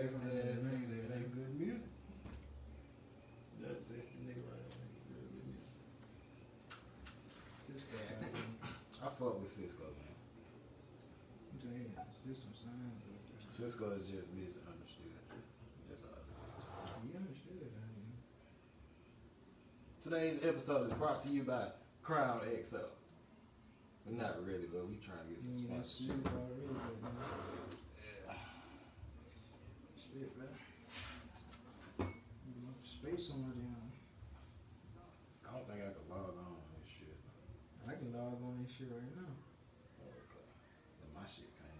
sexy ass nigga that make good music. That's a sexy nigga right there, make real good music. Cisco, I fuck with Cisco, man. damn, system signs. Cisco is just misunderstood. That's all it is. You understood, I mean. Today's episode is brought to you by Crown XO. But not really, but we trying to get some sponsorship. Already, man. Yeah. Shit, man. Space on my damn. I don't think I can log on this shit. I can log on this shit right now. Oh, okay. Then my shit came in.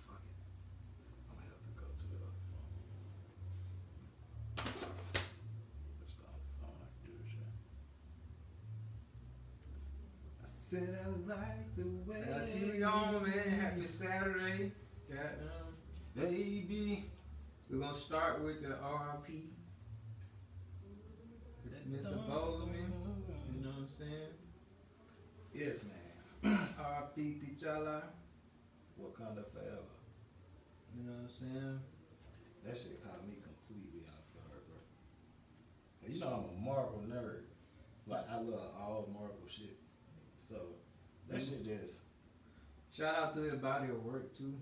Fuck it. I'm gonna have to go to the other phone. Which the other phone I can do this shit. I said I like the way. I see we on, man. Happy Saturday. Goddamn. Baby. We're gonna start with the RIP. Mr. Boseman. You know what I'm saying? Yes, man. RIP T'Challa. Wakanda Forever. You know what I'm saying? That shit caught me completely off guard, bro. You know I'm a Marvel nerd. Like, I love all Marvel shit. So, that shit just... Shout out to his body of work too.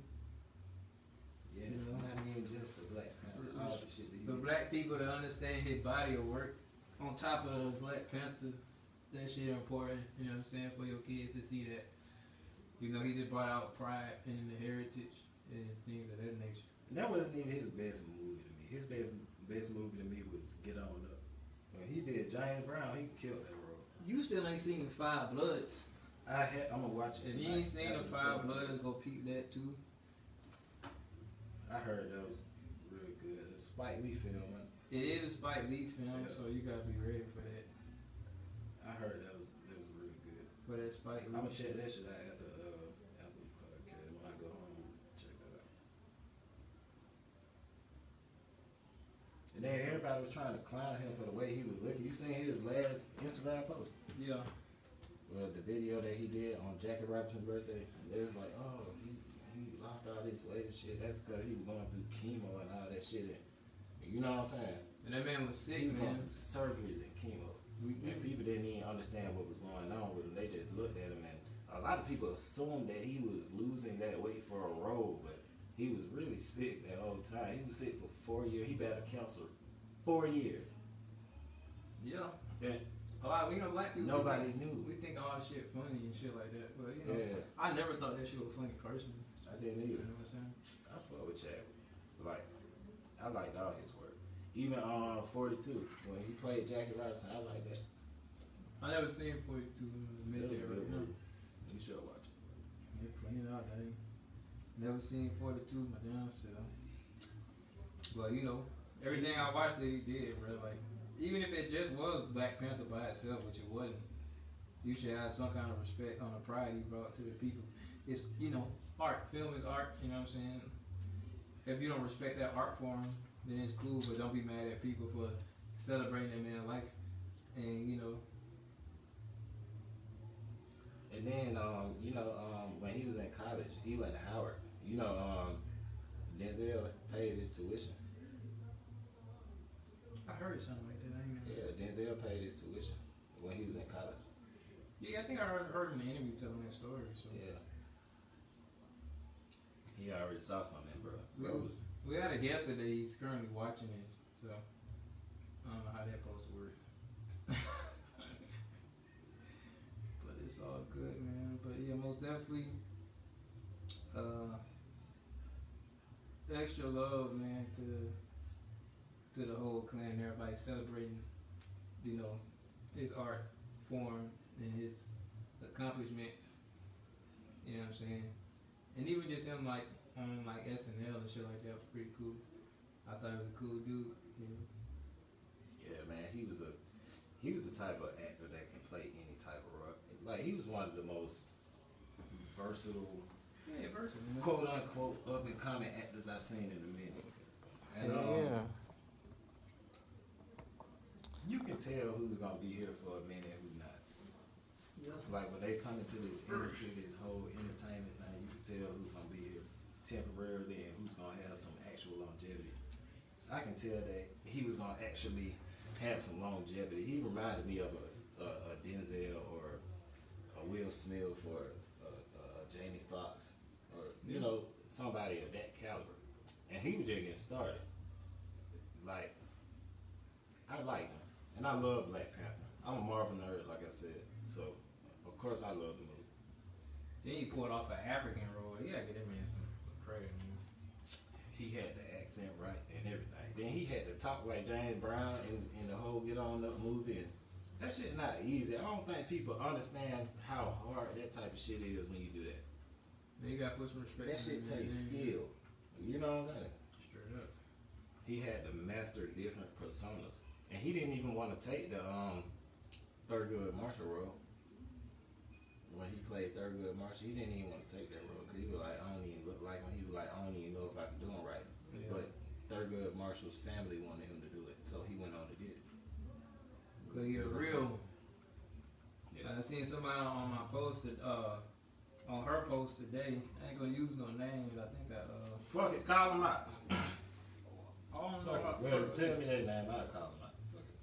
Yeah, it's not even just the Black Panther. All the shit that he The did. black people that understand his body of work, on top of the Black Panther, that shit important, you know what I'm saying, for your kids to see that. You know, he just brought out pride in the heritage and things of that nature. That wasn't even his best movie to me. His best movie to me was Get On Up. When he did James Brown, he killed that role. You still ain't seen Five Bloods. I'm gonna watch it If tonight. you ain't seen the Five Bloods, go peep that too. I heard that was really good. A Spike Lee film. It is a Spike Lee film, Yeah. so you gotta be ready for that. I heard that was really good. For that Spike Lee. I'm gonna check that shit out after the podcast when I go home. Check that out. And then everybody was trying to clown him for the way he was looking. You seen his last Instagram post? Yeah. Well, the video that he did on Jackie Robinson's birthday, it was like, oh, he lost all this weight and shit. That's because he was going through chemo and all that shit. And you know what I'm saying? And that man was sick, He was going man. through surgeries and chemo. And people didn't even understand what was going on with him. They just looked at him, and a lot of people assumed that he was losing that weight for a role, but he was really sick that whole time. He was sick for 4 years. He battled cancer 4 years. Yeah. And A lot, you know, black people. nobody knew. We think all shit funny and shit like that, but you know, Yeah, I never thought that shit was funny personally. I didn't You either. know what I'm saying? I fuck with Chadwick. Like, I liked all his work. Even 42, when he played Jackie Robinson, I like that. I never seen 42 That was minutes a right good now. movie. You should watch it. They're playing out there. Never seen 42, my damn self. But you know, everything I watched that he did, bro. Like, even if it just was Black Panther by itself, which it wasn't, you should have some kind of respect on the pride he brought to the people. It's, you know, art. Film is art. You know what I'm saying? If you don't respect that art form, then it's cool. But don't be mad at people for celebrating that man's life. And you know. And then, when he was in college, he went to Howard. Denzel paid his tuition. I heard something like that. I ain't know. Yeah, Denzel paid his tuition when he was in college. Yeah, I think I heard in the interview telling that story. So. Yeah. He already saw something, bro. We had a guest today. He's currently watching this, so I don't know how that's supposed to work. But it's all good, man. But yeah, most definitely, extra love, man, to the whole clan. Everybody celebrating, you know, his art form and his accomplishments. You know what I'm saying? And even just him like on like SNL and shit like that was pretty cool. I thought he was a cool dude. You know? Yeah, man, he was the type of actor that can play any type of role. Like, he was one of the most versatile, quote unquote, up and coming actors I've seen in a minute. And you can tell who's gonna be here for a minute and who's not. Yeah. Like when they come into this industry, this whole entertainment thing, you can tell who's gonna be here temporarily and who's gonna have some actual longevity. I can tell that he was gonna actually have some longevity. He reminded me of a Denzel or a Will Smith or a Jamie Foxx or you know somebody of that caliber. And he was just getting started. Like I liked him, and I love Black Panther. I'm a Marvel nerd, like I said, so of course I love the movie. Then he pulled off an African role. You gotta get that man some credit, man. He had the accent right and everything. Then he had to talk like James Brown in the whole Get On Up movie. And that shit not easy. I don't think people understand how hard that type of shit is when you do that. Then you gotta put some respect. That shit takes skill. You know what I'm saying? Straight up. He had to master different personas. And he didn't even want to take the Thurgood Marshall role. When he played Thurgood Marshall, he didn't even want to take that role because he was like, I don't even look like him. He was like, I don't even know if I can do him right. Yeah. But Thurgood Marshall's family wanted him to do it, so he went on and did it. Cause you're real. Yeah. I seen somebody on my post on her post today. I ain't gonna use no names. I think fuck it, call him out. I don't know. Well, tell me that name. I'll call him out. Fuck it.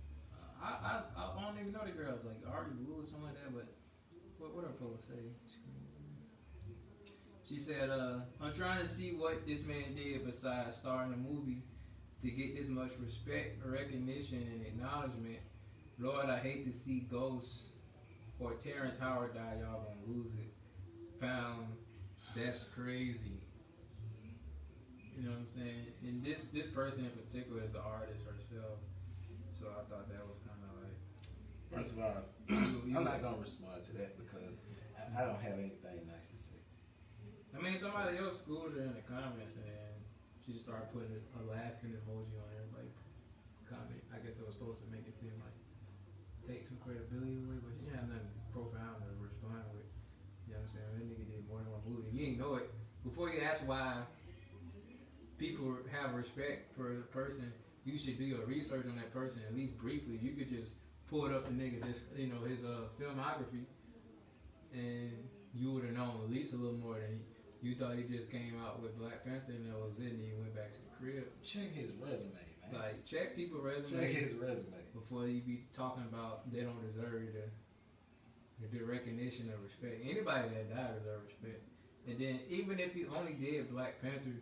I don't even know the girls like Ari Blue or something like that, but. What her post say? She said, I'm trying to see what this man did besides starring a movie to get this much respect, recognition, and acknowledgement. Lord, I hate to see Ghost or Terrence Howard die. Y'all gonna lose it. Pound, that's crazy. You know what I'm saying? And this person in particular is an artist herself. So I thought that was kind of like... First of all, I'm not going to respond to that because I don't have anything nice to say. I mean, somebody else schooled her in the comments and she just started putting a laughing emoji on everybody comment. I guess it was supposed to make it seem like take some credibility away, but she didn't have nothing profound to respond with. You know what I'm saying? That nigga did more than one movie. You ain't know it. Before you ask why people have respect for a person, you should do your research on that person at least briefly. You could just pulled up the nigga, his filmography, and you would have known at least a little more than you thought he just came out with Black Panther and that was it, and he went back to the crib. Check his resume, man. Like, check people's resume. Check his resume. Before you be talking about they don't deserve the recognition or respect. Anybody that died deserves respect. And then, even if he only did Black Panther,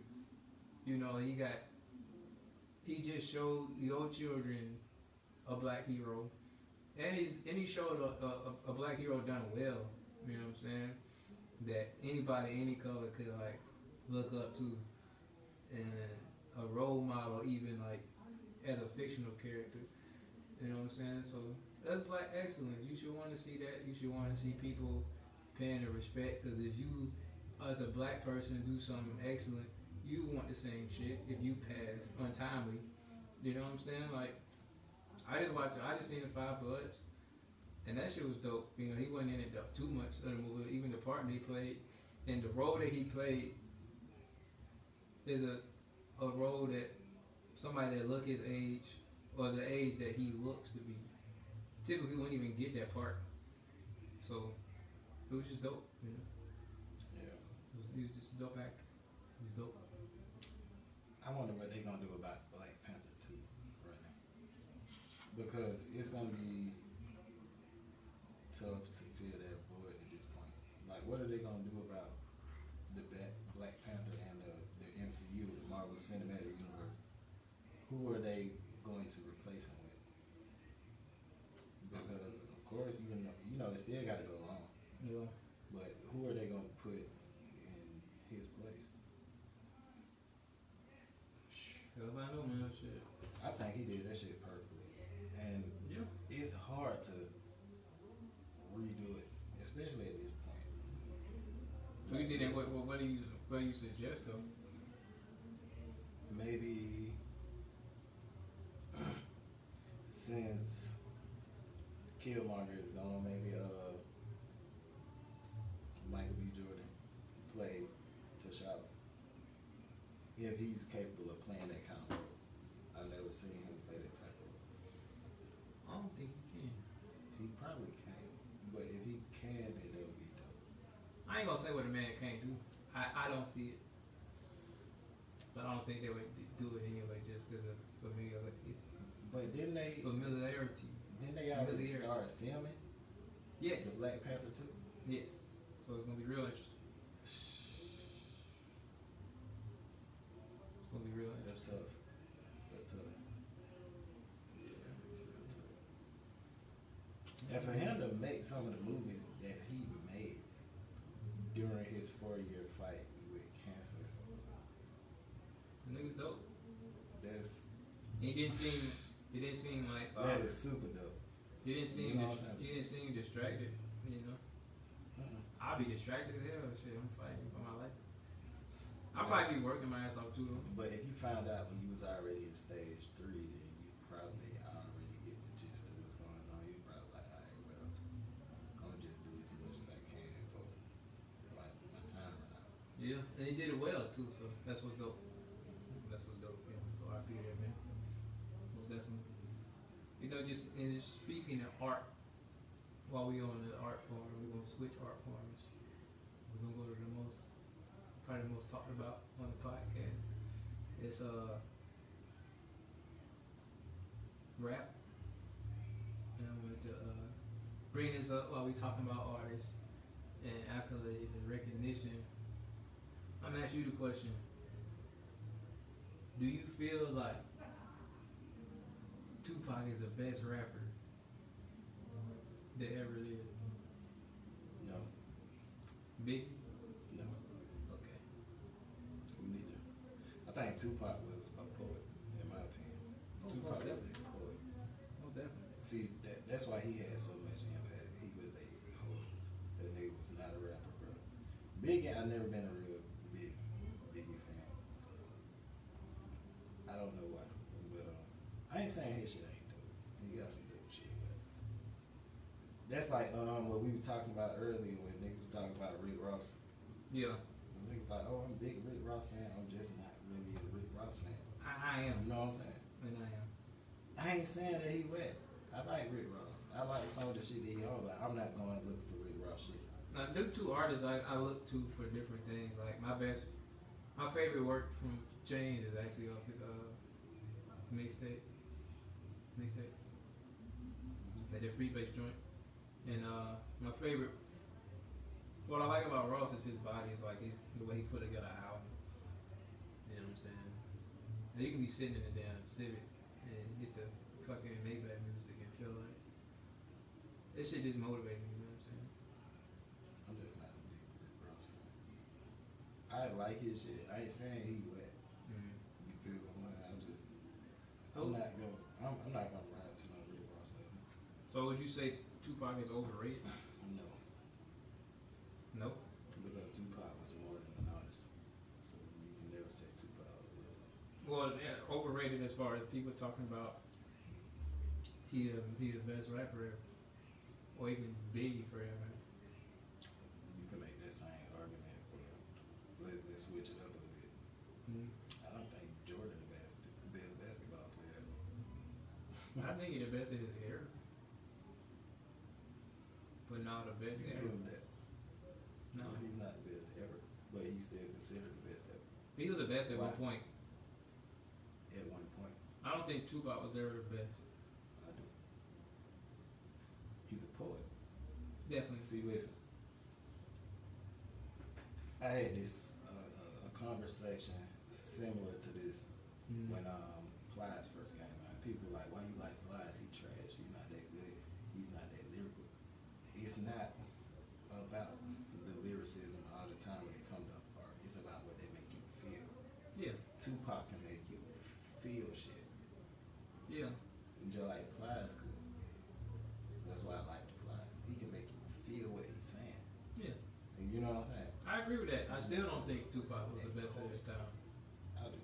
you know, he just showed your children a black hero. And he showed a black hero done well, you know what I'm saying? That anybody, any color could like look up to, and a role model, even like as a fictional character, you know what I'm saying? So that's black excellence. You should want to see that. You should want to see people paying the respect, because if you, as a black person, do something excellent, you want the same shit if you pass untimely. You know what I'm saying? Like. I just seen the Five Bloods, and that shit was dope. You know, he wasn't in it too much of the movie. Even the part that he played, and the role that he played is a role that somebody that look his age or the age that he looks to be typically wouldn't even get that part. So it was just dope. You know. Yeah. He was just a dope actor. He was dope. I wonder what they gonna do about Black Panther 2 right now. Because it's gonna be tough to fill that void at this point. Like, what are they gonna do about the Black Panther and the MCU, the Marvel Cinematic Universe? Who are they going to replace him with? Because of course, you know, it still got to go on. Yeah. But who are they gonna put in his place? Hell if I know, man. Shit. I think he did that shit perfectly, and it's hard to redo it, especially at this point. So you think that? What do you suggest though? Maybe since Killmonger is gone, maybe Michael B. Jordan play T'Challa. If he's capable of playing that kind of role. I've never seen him play that type of role. I don't think he can. He probably can, but if he can, then it'll be dope. I ain't gonna say what a man can't do. I don't see it. But I don't think they would do it anyway just because of familiarity. But didn't they already start filming Yes. the Black Panther 2? Yes. So it's gonna be real interesting. It's gonna be real interesting. That's tough. Yeah. And for him to make some of the movies that he made during his 4-year fight with cancer, The nigga's dope. that's He didn't seem like that is super dope. he didn't seem You know what I'm saying? he didn't seem distracted. You know, I'll be distracted as hell. Shit, I'm fighting for my life. I'll probably be working my ass off too. But if you found out when you was already in stage 3, then you probably already get the gist of what's going on. You probably like, alright, well, I'm gonna just do as much as I can for my time run out. Yeah, and he did it well too. So that's what's dope. That's what's dope. Yeah. So I feel that, man. Most definitely. You know, just speaking of art, while we on the art form, we're gonna switch art forms. We're gonna go to probably the most talked about on the podcast. It's rap. And I'm going to bring this up while we talking about artists and accolades and recognition. I'm gonna ask you the question. Do you feel like Tupac is the best rapper that ever lived? No. Biggie? No. Okay. Neither. I think Tupac was a poet, in my opinion. Tupac was a poet. Most definitely. See, that's why he had so much impact. He was a poet. That nigga was not a rapper, bro. Biggie, I've never been a real big Biggie fan. I don't know why, but I ain't saying his shit ain't dope. He got some dope shit. But that's like what we were talking about earlier when niggas was talking about Rick Ross. Yeah. Niggas like, oh, I'm a big Rick Ross fan. I'm just not really a Rick Ross fan. I am. You know what I'm saying? And I am. I ain't saying that he wet. I like Rick Ross. I like some of the shit that he on, but I'm not going to look for Rick Ross shit. Now, them two artists I look to for different things. Like my favorite work from James is actually off his mixtapes. Like their free bass joint. And my favorite, what I like about Ross is his body. Is like the way he put together an album. You know what I'm saying? And you can be sitting in the damn Civic and hit the fucking Maybach music and feel like this shit just motivates me. You know what I'm saying? I'm just not a big Rick Ross fan. I like his shit. I ain't saying he wet. Mm-hmm. You feel me? I'm not gonna ride to no Rick Ross album. So would you say Tupac is overrated? No. No. Because Tupac was more than an artist. So you can never say Tupac overrated. Well, yeah, overrated as far as people talking about he the best rapper ever, or even Biggie forever. You can make that same argument for let's switch it up a little bit. Mm-hmm. I don't think Jordan the best basketball player ever. I think he's the best in his era, but not the best You can ever. prove that. No, He's not the best ever, but he's still considered the best ever. he was the best at Why? one point. At one point, I don't think Tupac was ever the best. I do. He's a poet. Definitely. See, listen. I had this a conversation similar to this Mm-hmm. when Plies first came out. People were like, "Why you like Plies? He trash. He's not that good. He's not that lyrical." It's not about the lyricism all the time when it comes to art. It's about what they make you feel. Yeah. Tupac can make you feel shit. Yeah. And just like Plies could. That's why I like Plies. He can make you feel what he's saying. Yeah. And you know what I'm saying? I agree with that. I still don't think Tupac was the best at his time. I do.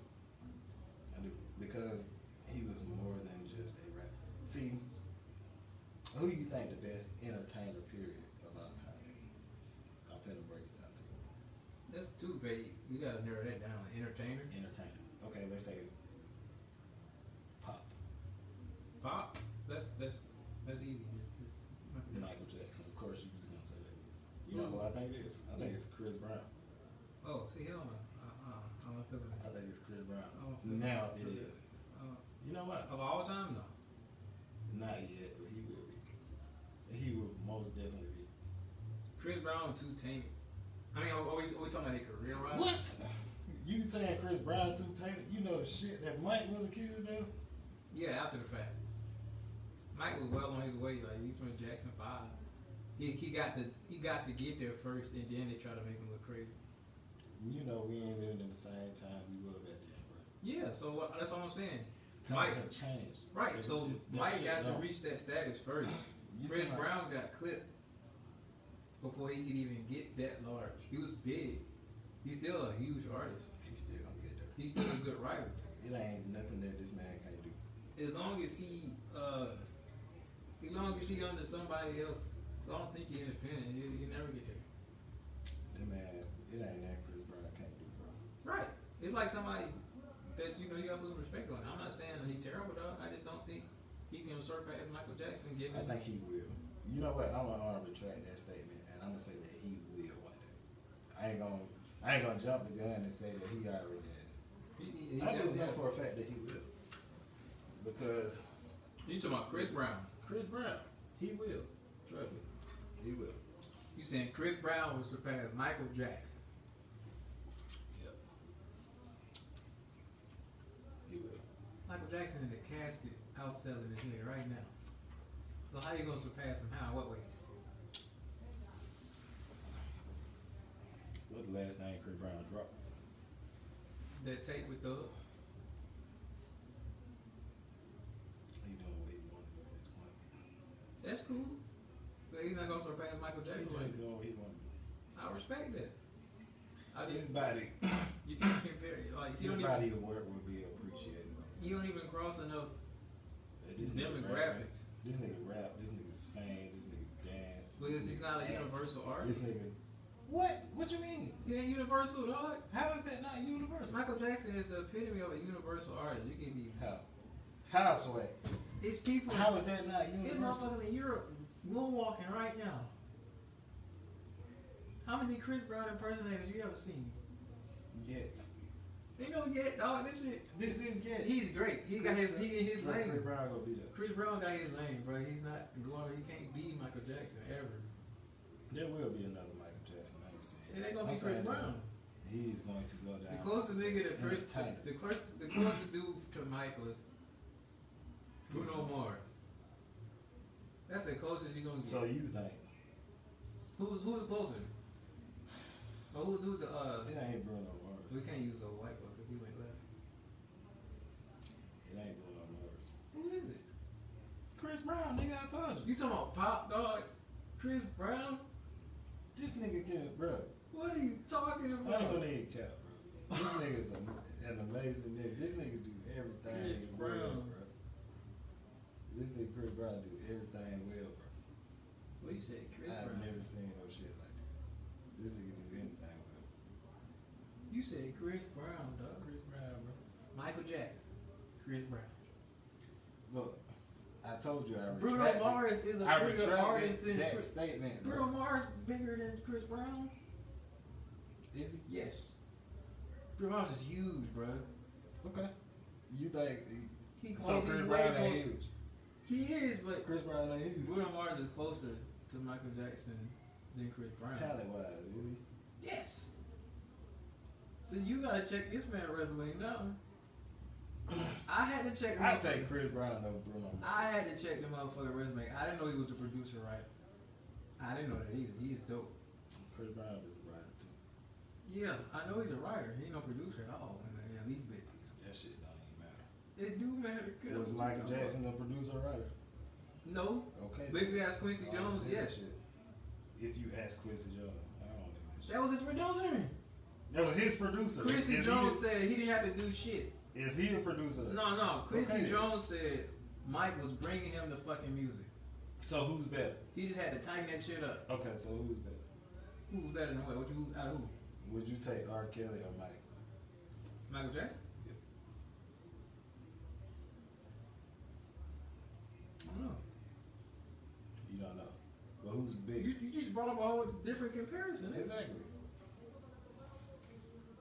Because he was more than just a rap. See, who do you think the best entertainer period of our time is? I'm finna break it down to you. That's too vague. You gotta narrow that down. Entertainer? Entertainer. Okay, let's say pop. Pop? That's easy. Michael Jackson. Of course you was gonna say that. You know who I think it is? I think it's Chris Brown. Oh, Now it is. You know what? Of all time, no. Not yet, but he will be. He will most definitely be. Chris Brown too tainted. I mean, are we talking about their career, right? What? You saying Chris Brown too tainted? You know the shit that Mike was accused of? Yeah, after the fact. Mike was well on his way. Like he from Jackson 5. He got to get there first, and then they try to make him look crazy. You know we ain't living in the same time we were back then, bro. Yeah, so that's all I'm saying. Times have changed. Right, so Mike got to don't. reach that status first. Chris Brown got clipped before he could even get that large. He was big. He's still a huge artist. He's still gonna get there. He's still a good writer. It ain't nothing that this man can't do. As long as he under somebody else, so I don't think he's independent. He never get there. That man, it ain't that Chris Brown can't do, bro. Right. It's like somebody that you gotta put some respect on. I'm not saying that he's terrible, though. I just don't think he can surpass Michael Jackson. I think he will. You know what? I'm gonna retract that statement, and I'm gonna say that he will one day. I ain't gonna jump the gun and say that he already has. I just know for a fact that he will, because you talking about Chris Brown? Chris Brown, he will. Trust me, he will. You saying Chris Brown will surpass Michael Jackson? Yep. He will. Michael Jackson in the casket outselling his nigga right now. So how you gonna surpass him? How? What way? What the last name Chris Brown dropped? That tape with Thug? He doing what he want to do at this point. That's cool. But he's not gonna surpass Michael Jackson. He's doing what he want to do. I respect that. His body, You can't compare it. Like his body of work will be appreciated. You don't even cross enough This nigga demographics. This nigga rap, this nigga sing, this nigga dance. Because he's not a universal artist. This nigga. What? What you mean? He ain't universal, dog. How is that not universal? Michael Jackson is the epitome of a universal artist. You can be. How, Sway? It's people. How is that not It's universal? motherfuckers in Europe moonwalking right now. How many Chris Brown impersonators you ever seen? Yet. They know yet, dog. This shit. This is yet. He's great. He in his lane. Chris Brown gonna be there. Chris Brown got his lane, bro. He's not going. He can't be Michael Jackson ever. There will be another Michael Jackson. I ain't saying. It ain't gonna be Chris Brown. He's going to go down. The closest nigga to Chris, the closest dude to Michael is Bruno Mars. That's the closest you're gonna get. So you think? Who's closer? Oh, who's It ain't Bruno Mars. We can't use a white one because he went left. It ain't Bruno Mars. Who is it? Chris Brown, nigga. I told you. You talking about Pop Dog? Chris Brown? This nigga can, bro. What are you talking I about? ain't gonna even cap, bro. This nigga's an amazing nigga. This nigga do everything Chris well, Brown. bro. This nigga Chris Brown do everything well, bro. What you say, Chris I've Brown? never seen no shit like this. This nigga do anything well. You said Chris Brown, dog. Chris Brown, bro. Michael Jackson. Chris Brown. Look, I told you I Bruno retracted. Mars is a I bigger artist retracted than that Chris. statement, bro. Bruno Mars bigger than Chris Brown? Is he? Yes. Bruno Mars is huge, bro. Okay. You think So Chris Brown ain't huge? He is, but Chris Brown ain't huge. Bruno Mars is closer to Michael Jackson than Chris Brown. Talent wise, is he? Yes. So you gotta check this man's resume now. I had to check. I take Chris Brown over Bruno Mars. I had to check the motherfucking resume. I didn't know he was a producer, right? I didn't know that either. He's dope. Chris Brown is a writer too. Yeah, I know he's a writer. He ain't no producer at all. At least bit. That shit don't even matter. It do matter. Was Michael Jackson a producer or writer? No. Okay. But if you ask Quincy Jones, yes. If you ask Quincy Jones, I don't know that shit. That was his producer. That was his producer. Quincy Jones said he didn't have to do shit. Is he a producer? No. Quincy Okay. Jones said Mike was bringing him the fucking music. So who's better? He just had to tighten that shit up. Okay, so who's better? Who's better than what? Out of who? Would you take R. Kelly or Mike? Michael Jackson? Yeah. I don't know. You don't know. But who's bigger? You just brought up a whole different comparison. Exactly.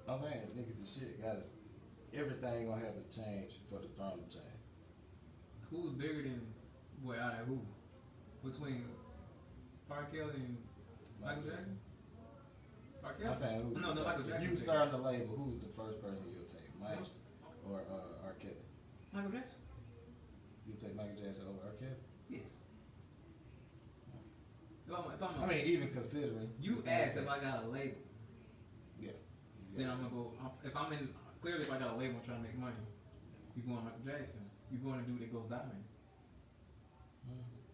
I'm saying, nigga, the shit gotta everything gonna have to change for the throne to change. Who's bigger than out of who? Between R. Kelly and Michael Jackson? R. Kelly? I'm saying who? No, Michael Jackson. You starting the label. Who's the first person you'll take, Mike or R. Kelly? Michael Jackson. You'll take Michael Jackson over R. Kelly? Yes. If I mean, even considering you asked if I got a label. Yeah. Then I'm gonna go. If I'm in, clearly if I got a label trying to make money, you going Michael Jackson. You going to do that goes diamond.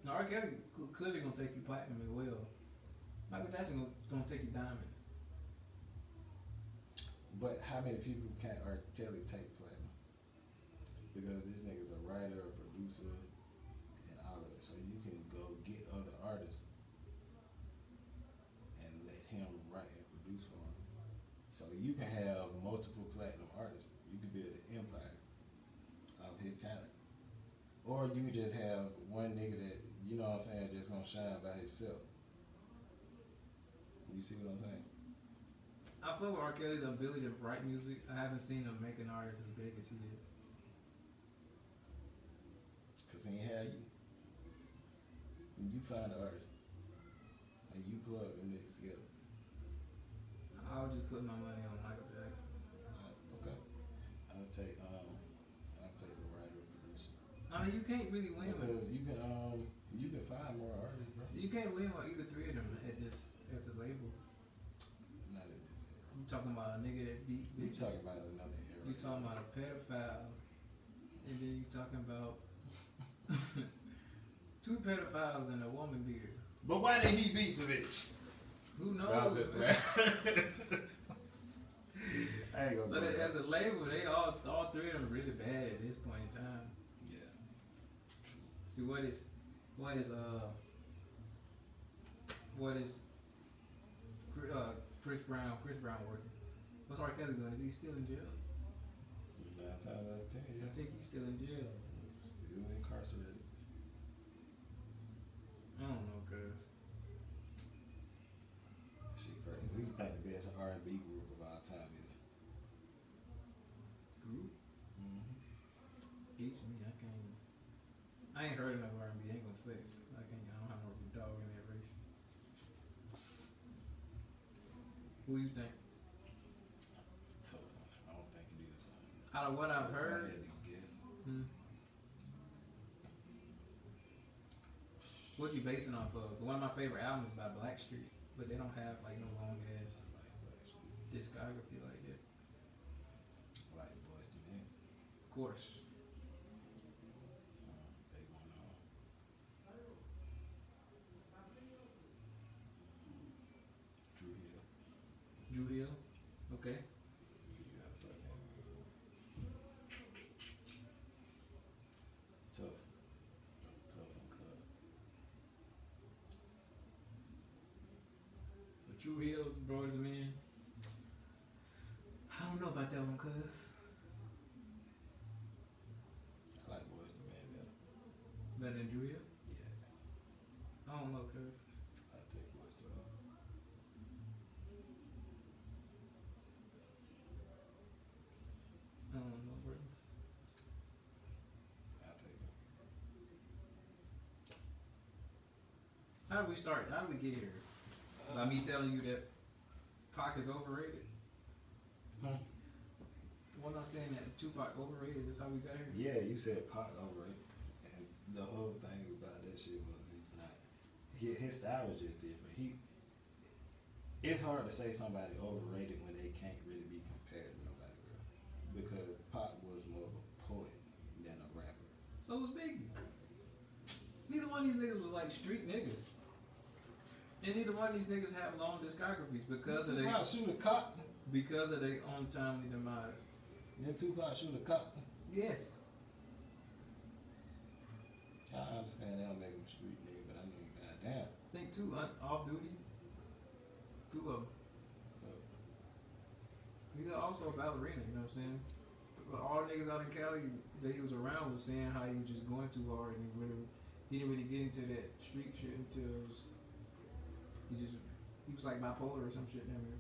Now R. Kelly clearly gonna take you platinum as well. Michael Jackson gonna take you diamond. But how many people can R. Kelly take platinum? Because this nigga's a writer, a producer, and all of it. So you can go get other artists and let him write and produce for him. So you can have multiple platinum artists. You can build an empire of his talent. Or you can just have one nigga that, you know what I'm saying, just gonna shine by himself. You see what I'm saying? I feel with R. Kelly's ability to write music, I haven't seen him make an artist as big as he is. Cause he ain't had you. You find the artist. And you plug them niggas together. I would just put my money on Michael Jackson. Okay. I'll take the writer or producer. I mean, you can't really win because you can find more artists, bro. You can't win with either three of them at this as a label. Not at this era. You talking about a nigga that beat You bitches. talking about another era. You talking about a pedophile, and then you talking about two pedophiles and a woman beater. But why did he beat the bitch? Who knows? I ain't gonna So that as a label, they all three of them really bad at this point in time. Yeah. See what is Chris Brown working? What's R. Kelly doing? Is he still in jail? 9 times out of 10, I yes. think he's still in jail. Still incarcerated. I don't know, cuz. Shit crazy. Who you think the best R&B group of our time is? Group? Mm-hmm. Beats me. I ain't heard enough R&B. I ain't gonna flex. I don't have no dog in that race. Who you think? It's a tough one. I don't think it is one. Out of what I've If I heard, had to guess. what you basing off of? One of my favorite albums is by Blackstreet, but they don't have like no long ass discography like that. Like Boys to Men. Of course. They going on. Drew Hill. Drew Hill. Okay. You got fucking tough. That's a tough one, cuz. But Drew Hill's Boys Man. I don't know about that one, cuz. I like Boys to Men better. Better than Drew Hill? Yeah. I don't know, cuz. I'll take Boys to Men. I don't know, bro. I'll take it. How did we start? How did we get here? By me telling you that Pac is overrated? Wasn't I saying that Tupac overrated? That's how we got here? Yeah, you said Pac overrated. And the whole thing about that shit was he's not. His style was just different. It's hard to say somebody overrated when they can't really be compared to nobody real. Because Pac was more of a poet than a rapper. So was Biggie. Neither one of these niggas was like street niggas. And neither one of these niggas have long discographies because of Tupac shoot a cop. because of their untimely demise. Then Tupac shoot a cop. Yes. I understand they don't make him street nigga, but I mean, goddamn. I think two off duty. Two of them. He's also a ballerina, you know what I'm saying? But all the niggas out in Cali that he was around was saying how he was just going too hard and he didn't really get into that street shit until he was like bipolar or some shit down there.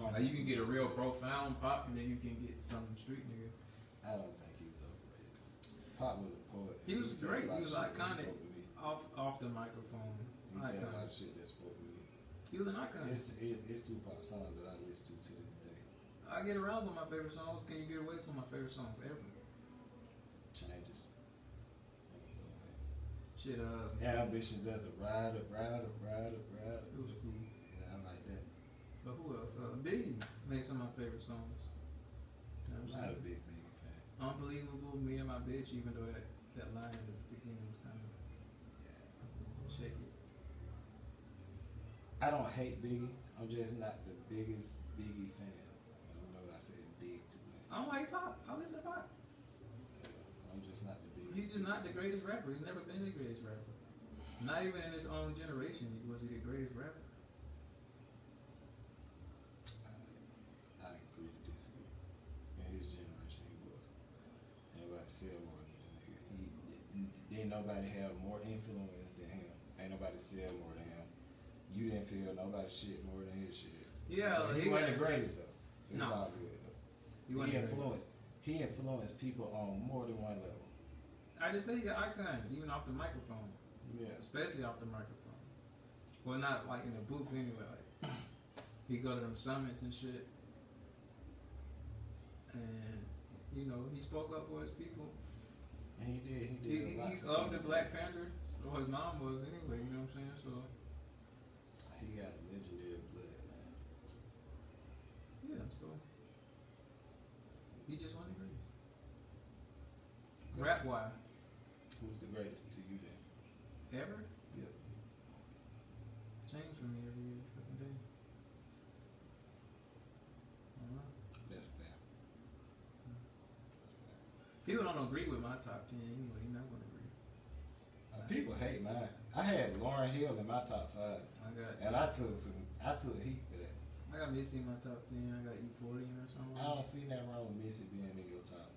Like you can get a real profound Pop, and then you can get some street nigga. I don't think he was overrated. Pop was a poet. He was great. He was iconic iconic. off the microphone. He said a lot of shit that spoke to me. He was an icon. It's Tupac songs that I listen to this day. I Get Around on my favorite songs. Can You Get Away is one of my favorite songs ever. Changes. Shit, Ambitions as a rider. It was cool. Yeah, I like that. But who else? Biggie made some of my favorite songs. You know I'm what I'm not a saying? big fan. Unbelievable, Me and My Bitch, even though that line in the beginning was kind of shaky. I don't hate Biggie. I'm just not the biggest Biggie fan. I don't know. I said big too much. I don't like Pop. I listen to Pop. I'm just not the biggest. He's just not the greatest rapper. He's never been the greatest rapper. Not even in his own generation was he the greatest rapper. I agree to disagree. In his generation, he was. Anybody sell more than that nigga. Didn't nobody have more influence than him. Ain't nobody sell more than him. You didn't feel nobody shit more than his shit. Yeah, he wasn't the greatest though. It's No. all good though. He influenced people on more than one level. I just say he's an icon, even off the microphone. Yeah. Especially off the microphone. Well, not like in the booth anyway. Like he go to them summits and shit, and you know he spoke up for his people. And he did. He's of the Black Panther, or his mom was anyway. You know what I'm saying? So he got legendary blood, man. yeah, so he just won the greatest. Rap wise, Who's the greatest to you then? ever? Yeah. Change for me every year, fucking day. I don't know. That's fair. People don't agree with my top 10 anyway. You're not gonna agree. People hate mine. I had Lauryn Hill in my top 5, and I took heat for that. I got Missy in my top 10. I got E40 in or something. I don't see nothing wrong with Missy being in your top.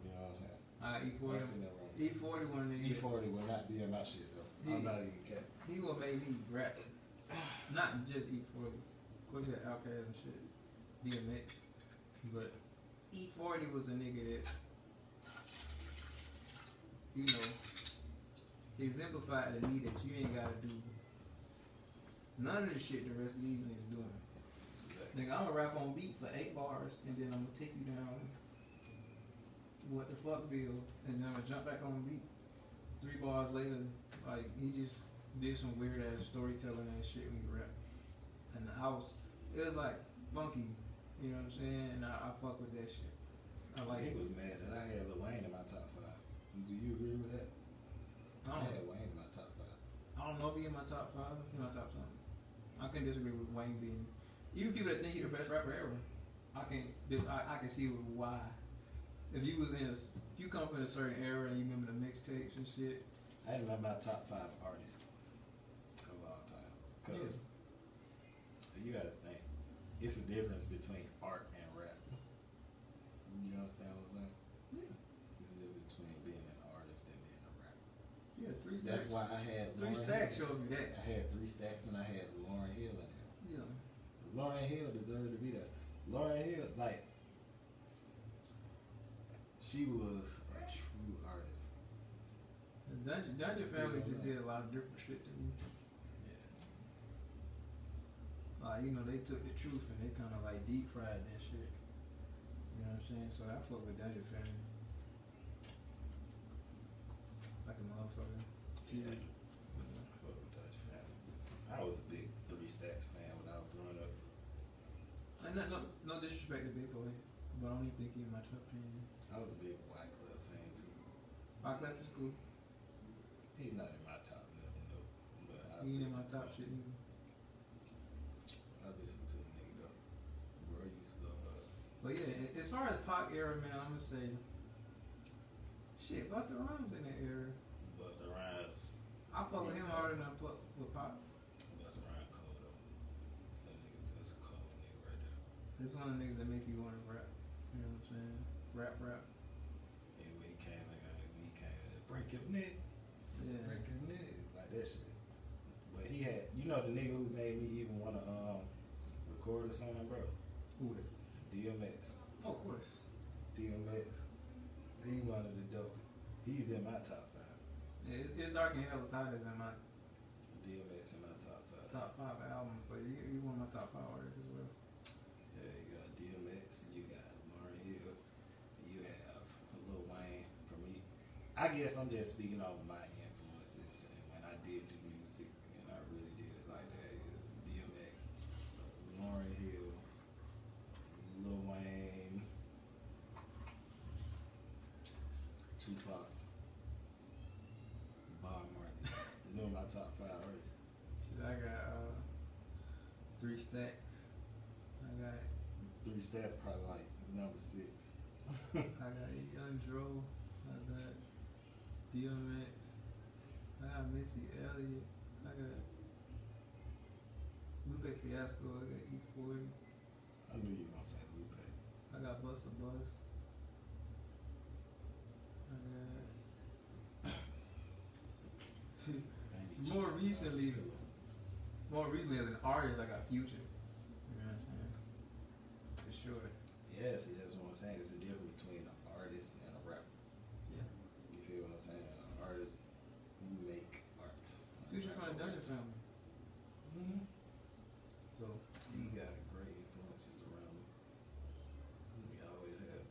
You know what I'm saying? I don't E40. see nothing wrong. E40 one nigga. E40 will not be in my shit though. I'm not even capping. He will make me rap. Not just E40. Of course, you got OddKast and shit. DMX. But E40 was a nigga that, you know, exemplified to me that you ain't gotta do none of the shit the rest of these niggas doing. Exactly. Nigga, I'm gonna rap on beat for 8 bars and then I'm gonna take you down what the fuck bill and then I'm gonna jump back on beat. 3 bars later, like he just did some weird ass storytelling ass shit when he rap. And it was like funky, you know what I'm saying? And I fuck with that shit. I like He it. was mad that I had Lil Wayne in my top 5. Do you agree with that? I had Wayne in my top 5. I don't know if he in my top 5, in my top something. I can disagree with Wayne being, even people that think he the best rapper ever. I can see why. If you come up in a certain era and you remember the mixtapes and shit. I had my top 5 artists of all time. Cause you gotta think, it's a difference between art and rap. You understand what I'm saying? Yeah. It's a difference between being an artist and being a rapper. Yeah, 3 stacks. That's why I had 3 stacks showed me that. I had 3 stacks and I had Lauryn Hill in there. Yeah. Lauryn Hill deserved to be there. Lauryn Hill, like, she was a true artist. The Dungeon Family just did a lot of different shit to me. Yeah. You know, they took the truth and they kind of like deep fried that shit. You know what I'm saying? So I fuck with Dungeon Family. Like a motherfucker. Yeah. Fuck with Dutch Family. I was a big 3 Stacks fan when I was growing up. And no disrespect to Big Boy, but I don't even think he in my top 10. I was a big White Club fan too. Wyclef is cool. He's not in my top nothing though. But He ain't in my top shit either. I listen to the nigga though. Bro used to go But yeah, as far as Pac era, man, I'm gonna say, shit, Busta Rhymes in that era. Busta Rhymes. I fuck with him harder than I fuck with Pac. Busta Rhymes cold though. That nigga's just a cold nigga right there. This one of the niggas that make you want to rap. You know what I'm saying? Rap. And when he came break your neck. Yeah. Break your neck. Like that shit. But he had, you know, the nigga who made me even want to record a song, bro. Who that? DMX. Oh, of course. DMX. He one of the dopest. He's in my top 5. Yeah, it's Dark and Hell Side is in my DMX in my top 5. top 5 albums, but you one of my top 5 artists as well. Yeah, you got DMX, you got Lauryn Hill, you have Lil Wayne. For me, I guess I'm just speaking off my influences, and when I did do music, and I really did it like that, it was DMX, Lauryn Hill, Lil Wayne, Tupac, Bob Marley. You know my top 5 artists. Shit, I got 3 Stacks. I got 3 Step, probably like number 6. I got Young Dro. I got DMX. I got Missy Elliott. I got Lupe Fiasco. I got E40. I knew you were gonna say Lupe. I got Busta Bus. I got more recently as an artist, I got Future. You know what I'm saying? For sure. Yeah, see, that's what I'm saying. It's the difference between an artist and a rapper. Yeah. You feel what I'm saying? An artist who make arts. Future from the Dungeon Family. Mm-hmm. So He got great influences around him. He always have.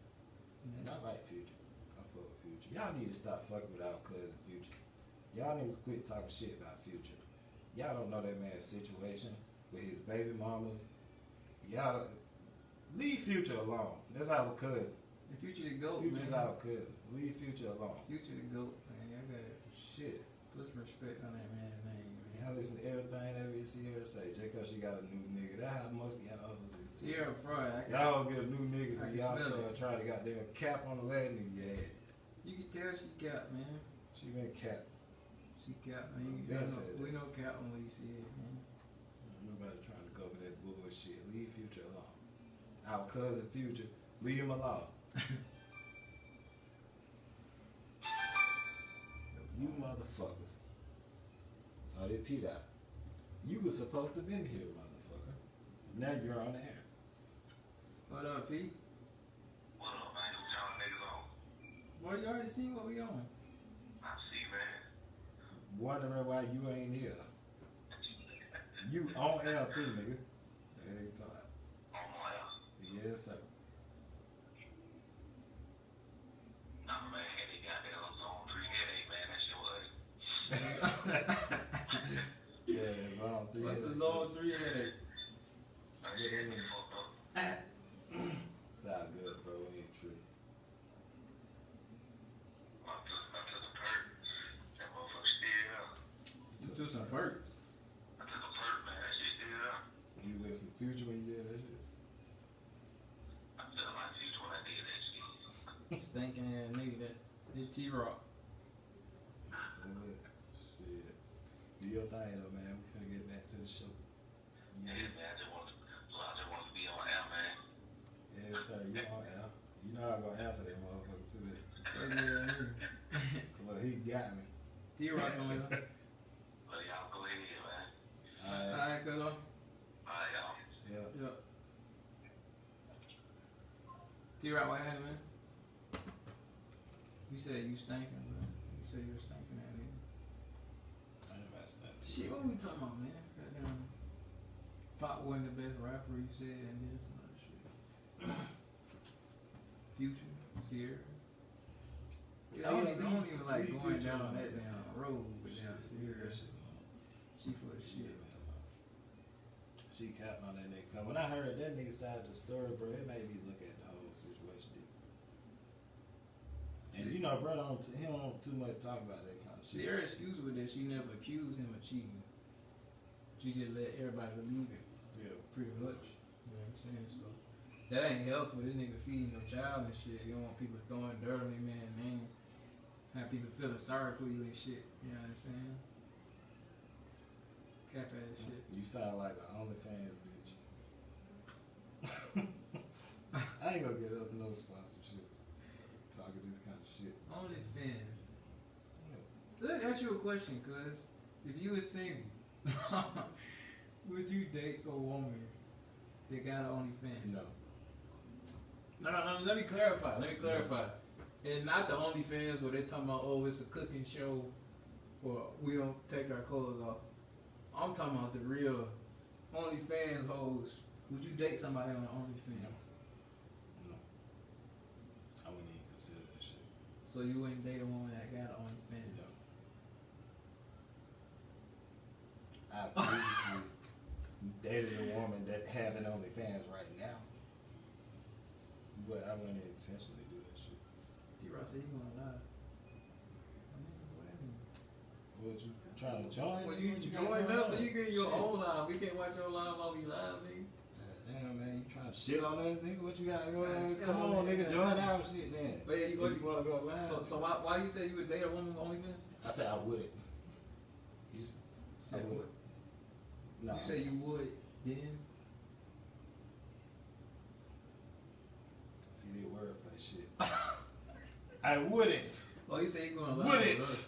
And I like Future. I fuck with Future. Y'all need to stop fucking with our cousin Future. Y'all niggas quit talking shit about Future. Y'all don't know that man's situation with his baby mamas. Y'all leave Future alone. That's our cousin. the Future the GOAT, Future's man. our cousin. Leave Future alone. Future the GOAT, man. I gotta Shit. put some respect on that man's name, man. Y'all listen to everything that we see her say. Just cause she got a new nigga. That's how most of y'all others is. Sierra Fry, Y'all get a new nigga I and can y'all smell start trying to goddamn cap on the last nigga you had. you can tell she cap, man. She been capped. She cap, man. Ben said We know cap when we see it, man. Nobody trying to go for that bullshit. Leave Future alone. Our cousin Future, leave him alone. You motherfuckers. Oh, they peed out. You was supposed to been here, motherfucker. Now you're on the air. What up, Pete? What up, man? Who y'all niggas on? Boy, you already seen what we on. I see, man. Wondering why you ain't here. You on air too, nigga. Every time. On my ass. Yes, sir. Nah, man, they got that on zone 3 headache, man. That shit was Yeah, it's on 3. What's the zone 3 headache? that shit had me fucked up. It's all good, bro. We ain't true. I took a perk. That motherfucker still up. You took some perks. I took a perk, man. That shit still up. You listen to Future when you did that shit? I felt like Future when I did that shit. Stinking ass nigga that hit T-Rock. That's it. Shit. Do your thing though, man. We finna get back to the show. Yeah, Yeah. man. I just want to be on air, man. Yes, sir. You on air. You know I'm gonna answer that motherfucker too. Yeah, Look, he got me. T-Rock on here. But y'all go ahead, man. Alright. Alright, cuz. All right, y'all. Yeah. Yeah. T-Rock, what happened, man? You said you stinking, bro. You said you were stinking at me. I ain't messing that. Shit, what we talking about, man? Goddamn. Pop wasn't the best rapper, you said, and then some other shit. Future, Sierra. I don't even like leave going Future down alone. that damn road with down Leave Sierra. that shit alone. She full of shit. She capped on that nigga. When I heard that nigga side of the story, bro, it made me look at the whole situation deep. And you know, bro, he don't too much talk about that kind of shit. Sierra excuse was that she never accused him of cheating. She just let everybody believe it, Yeah. pretty much. You know what I'm saying? So that ain't helpful. This nigga feeding no child and shit. You don't want people throwing dirt on their man's name. Have people feeling sorry for you and shit. You know what I'm saying? Cap ass shit. You sound like an OnlyFans bitch. I ain't gonna get us no sponsorships. Talking this kind of shit. OnlyFans. Yeah. Let me ask you a question, cuz. If you was single, would you date a woman They got OnlyFans. No. No. Let me clarify. And not the OnlyFans where they talking about, oh, it's a cooking show, or we don't take our clothes off. I'm talking about the real OnlyFans hoes. Would you date somebody on OnlyFans? No. I wouldn't even consider that shit. So you wouldn't date a woman that got OnlyFans? No. I previously dated a woman that had an OnlyFans right now, but I wouldn't intentionally do that shit. T-Ross said you gonna lie. What, you trying to join? Well, you join us so you get your own live. We can't watch your live while we live, nigga. Damn, man, you trying to shit on us, nigga? What you got going on? Shit Come on on, me, nigga, man. join our shit then. But yeah, you want to go live? So why you say you would date a woman with OnlyFans? I said I wouldn't. Said would. what? No. You say you would then? See the wordplay shit. I wouldn't. Oh, you say you gonna lie? Wouldn't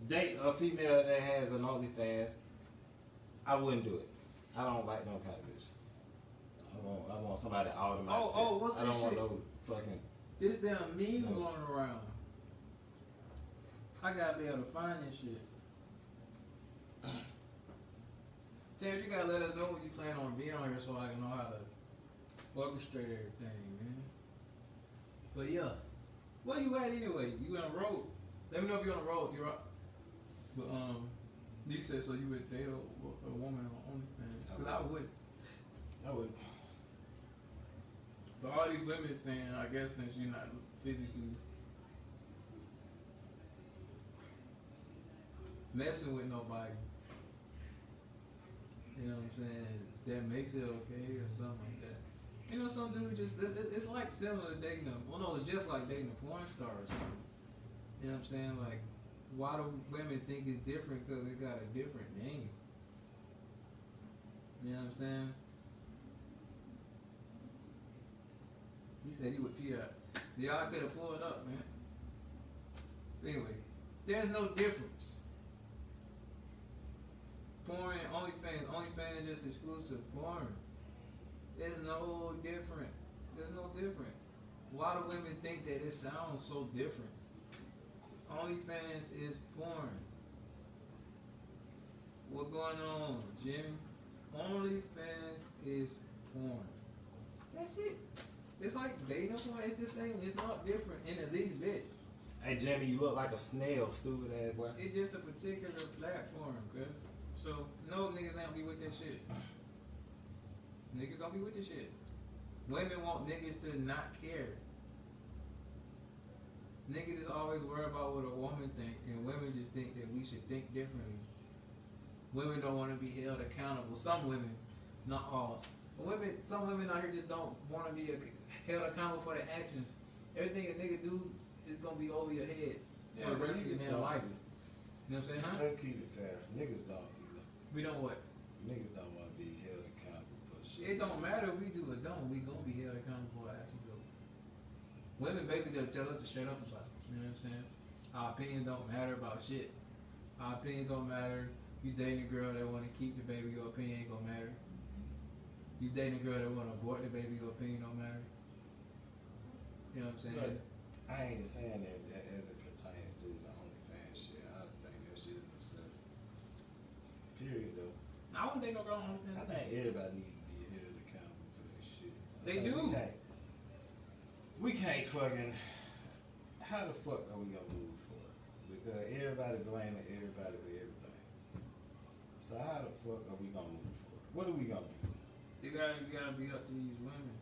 date a female that has an OnlyFans. I wouldn't do it. I don't like no kind of bitch. I want somebody to alter my set. What's I don't this want shit? no fucking. This damn meme No. going around. I gotta be able to find this shit. Terrence, you gotta let us know when you plan on being on here so I can know how to orchestrate everything, man. But yeah, where you at anyway? You on the road? Let me know if you're on the road, T-Rock. But you said so you would date a woman on OnlyFans? Cause I would. I would. But all these women saying, I guess since you're not physically messing with nobody, you know what I'm saying, that makes it okay or something like that. You know, some dude just, it's like similar to dating them. Well, no, it's just like dating a porn star or something. You know what I'm saying? Like, why do women think it's different? Because it got a different name. You know what I'm saying? He said he would pee out. So y'all could have pulled up, man. Anyway, there's no difference. Porn and OnlyFans is just exclusive porn. There's no different. There's no different. Why do women think that it sounds so different? OnlyFans is porn. What going on, Jimmy? OnlyFans is porn. That's it. It's like dating porn. It's the same. It's not different in the least bit. Hey, Jimmy, you look like a snail, stupid ass boy. It's just a particular platform, cuz. So, no, niggas ain't be with this shit. Niggas don't be with this shit. Women want niggas to not care. Niggas is always worried about what a woman think, and women just think that we should think differently. Women don't want to be held accountable. Some women, not all. But some women out here just don't want to be held accountable for their actions. Everything a nigga do is gonna be over your head for the rest of your life. You know what I'm saying, huh? Let's keep it fair. Niggas don't either. We don't what? Niggas don't want to be held accountable for shit. It don't matter if we do or don't. We gonna be held accountable for our actions. So women basically just tell us to shut up about it. You know what I'm saying? Our opinions don't matter about shit. Our opinions don't matter. You dating a girl that want to keep the baby, your opinion ain't gonna matter. You dating a girl that want to abort the baby, your opinion don't matter. You know what I'm saying? But I ain't saying that as it pertains to his OnlyFans shit. I think that shit is absurd. Period, though. I wouldn't date no girl on I OnlyFans. think everybody needs to be held accountable for that shit. They do. We can't fucking. How the fuck are we gonna move forward? Because everybody blaming everybody for everything. So how the fuck are we gonna move forward? What are we gonna do? You gotta be up to these women.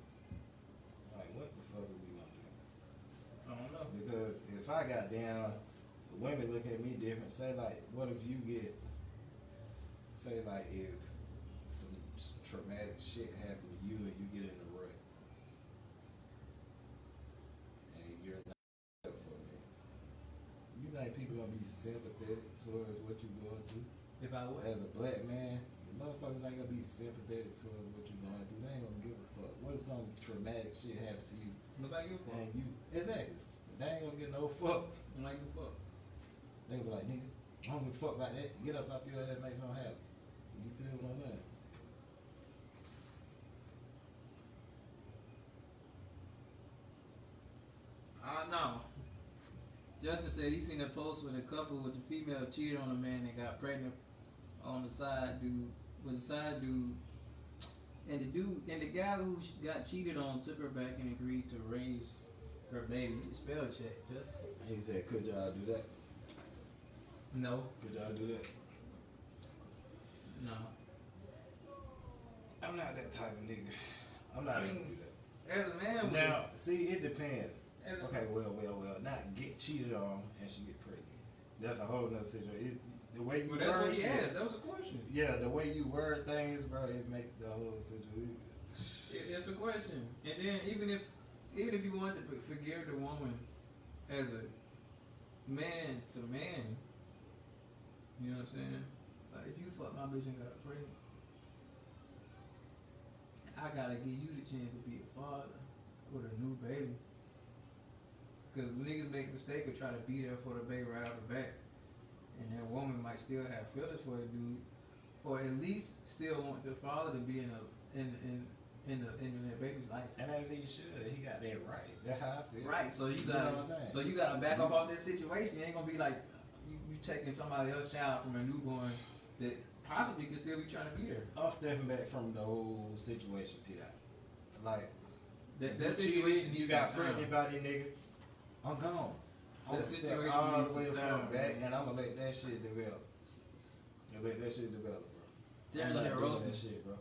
Like, what the fuck are we gonna do? I don't know. Because if I got down, women look at me different. Say like, what if you get? Say like, if some traumatic shit happened to you and you get in a rut, and you're not up for me, you think people gonna be sympathetic towards what you going through? If I would. As a black man, the motherfuckers ain't gonna be sympathetic towards what you going through. They ain't gonna give a fuck. What if some traumatic shit happened to you? Nobody give a fuck. And you exactly. They ain't gonna get no fucks. Nobody give a fuck. They gonna be like, nigga, I don't give a fuck about that. Get up your head and make something happen. You feel what I'm saying? Justin said he seen a post with a couple with the female cheated on a man and got pregnant on the side dude. With the side dude, and the guy who got cheated on took her back and agreed to raise her baby. Spell check, Justin. He said, could y'all do that? No. Could y'all do that? No. I'm not that type of nigga. I'm not gonna do that. As a man, Now, see, it depends. As a- Okay, well. Not get cheated on and she get pregnant. That's a whole nother situation. The way you well, that's word what he shit, asked. That was a question. Yeah, the way you word things, bro, it make the whole situation. It's a question. And then even if you want to forgive the woman as a man to man, you know what I'm saying? Like if you fuck my bitch and got pregnant, I gotta give you the chance to be a father with a new baby. Cause niggas make a mistake of try to be there for the baby right out the back, and that woman might still have feelings for the dude, or at least still want the father to be in that baby's life. And as he should, he got that right. That's how I feel. Right. So you know what I'm gotta saying? back up off this situation. You ain't gonna be like you taking somebody else's child from a newborn that possibly could still be trying to be there. I'm stepping back from the whole situation, Peter. Like That you situation cheated, you needs got some time. pregnant by the nigga. I'm gone. I'm That gonna step situation all needs the way some from time, back, man. and I'm gonna let that shit develop. Bro. Darren I'm not here doing roasting. that shit, bro.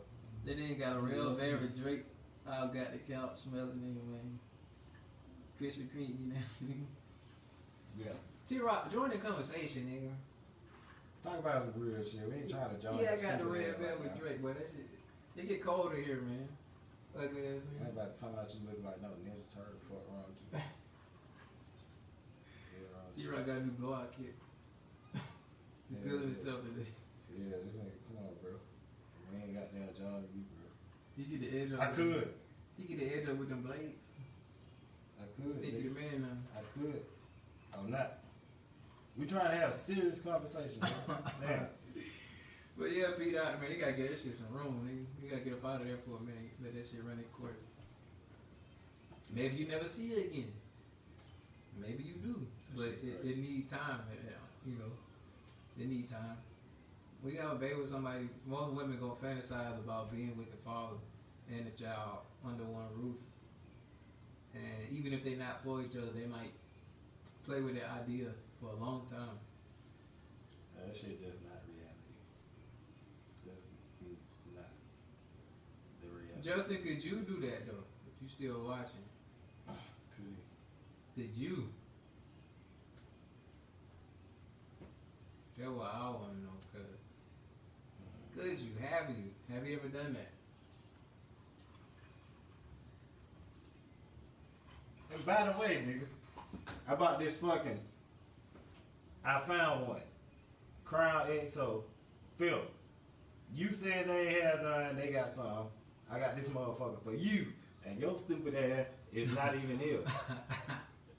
They didn't got a real favorite Drake. I got the couch smelling nigga, man. Krispy Kreme, you know. Yeah. T-Rock, join the conversation, nigga. Talk about some real shit. We ain't trying to join. Yeah, I the got the stupid red ass belt right with now. Drake, but that shit, it get colder here, man. Ugly ass nigga. Everybody talking about you looking like no Ninja Turtle. Fuck wrong with you. T-Rock got a new blowout kit. He Yeah, feeling yeah. himself today. Yeah, this nigga, come on, bro. We ain't got down John to you, bro. He get the edge up. I could. He get the edge up with them blades. I could. Think you the man now. I could. I'm not. We trying to have a serious conversation, bro. Damn. But yeah, Pete, man, he gotta get that shit some room, nigga. You gotta get up out of there for a minute. Let that shit run its course. Maybe you never see it again. Maybe you do, but it need time. You know, it need time. When you have a baby with somebody, most women gonna fantasize about being with the father and the child under one roof. And even if they're not for each other, they might play with that idea for a long time. That shit just not reality. That's not the reality. Justin, could you do that though? If you still watching, Could he? did you? That's what I want to know. Could you? Have you ever done that? And by the way, nigga, how about this fucking? I found one. Crown XO. Phil, you said they ain't had none. They got some. I got this motherfucker for you, and your stupid ass is not even ill.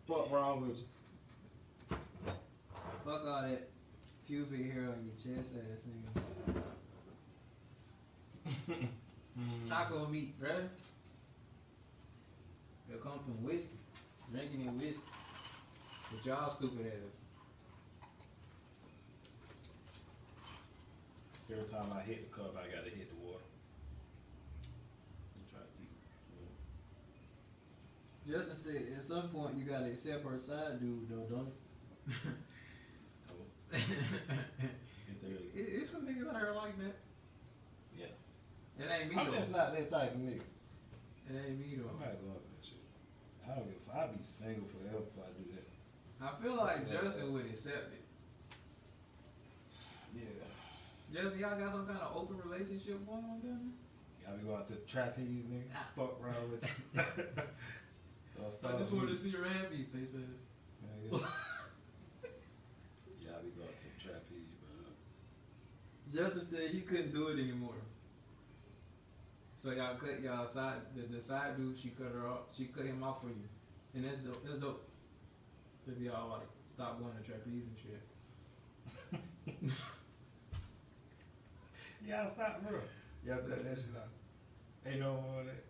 What wrong with you? Fuck all that pubic hair on your chest ass nigga. Taco meat, bruh. It'll come from whiskey. Drinking in whiskey. But y'all stupid ass. Every time I hit the cup, I gotta hit the water. You try to keep. Justin said at some point you gotta accept her side dude though, don't you? If there is. It's some niggas out here like that. Yeah. It ain't me I'm though. just not that type of nigga. It ain't me I'm though. not going for that shit. I don't give a fuck. I'll be single forever if I do that. I feel like That's Justin would accept it. Yeah. Justin, y'all got some kind of open relationship going on down Y'all be going to the trapeze, nigga. Fuck around with you. there? I just wanted to see your happy face ass. Yeah, y'all be going to the trapeze, bro. Justin said he couldn't do it anymore. So y'all cut y'all side the side dude, she cut her off, she cut him off for you. And that's dope. That's dope. If y'all like stop going to trapeze and shit. Y'all stop, bro. Y'all cut that shit out. Ain't no more of that.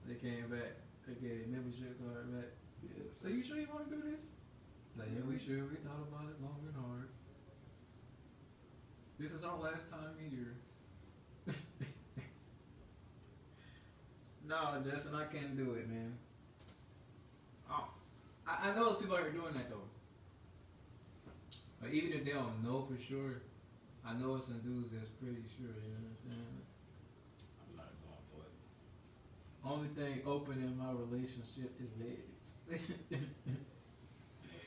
They came back, they gave their membership card back. Yes. So you sure you wanna do this? Like, yeah, we sure we thought about it long and hard. This is our last time here. No, Justin, I can't do it, man. Oh, I know those people out here doing that though. But even if they don't know for sure, I know some dudes that's pretty sure. You know what I'm saying? I'm not going for it. Only thing open in my relationship is legs. That's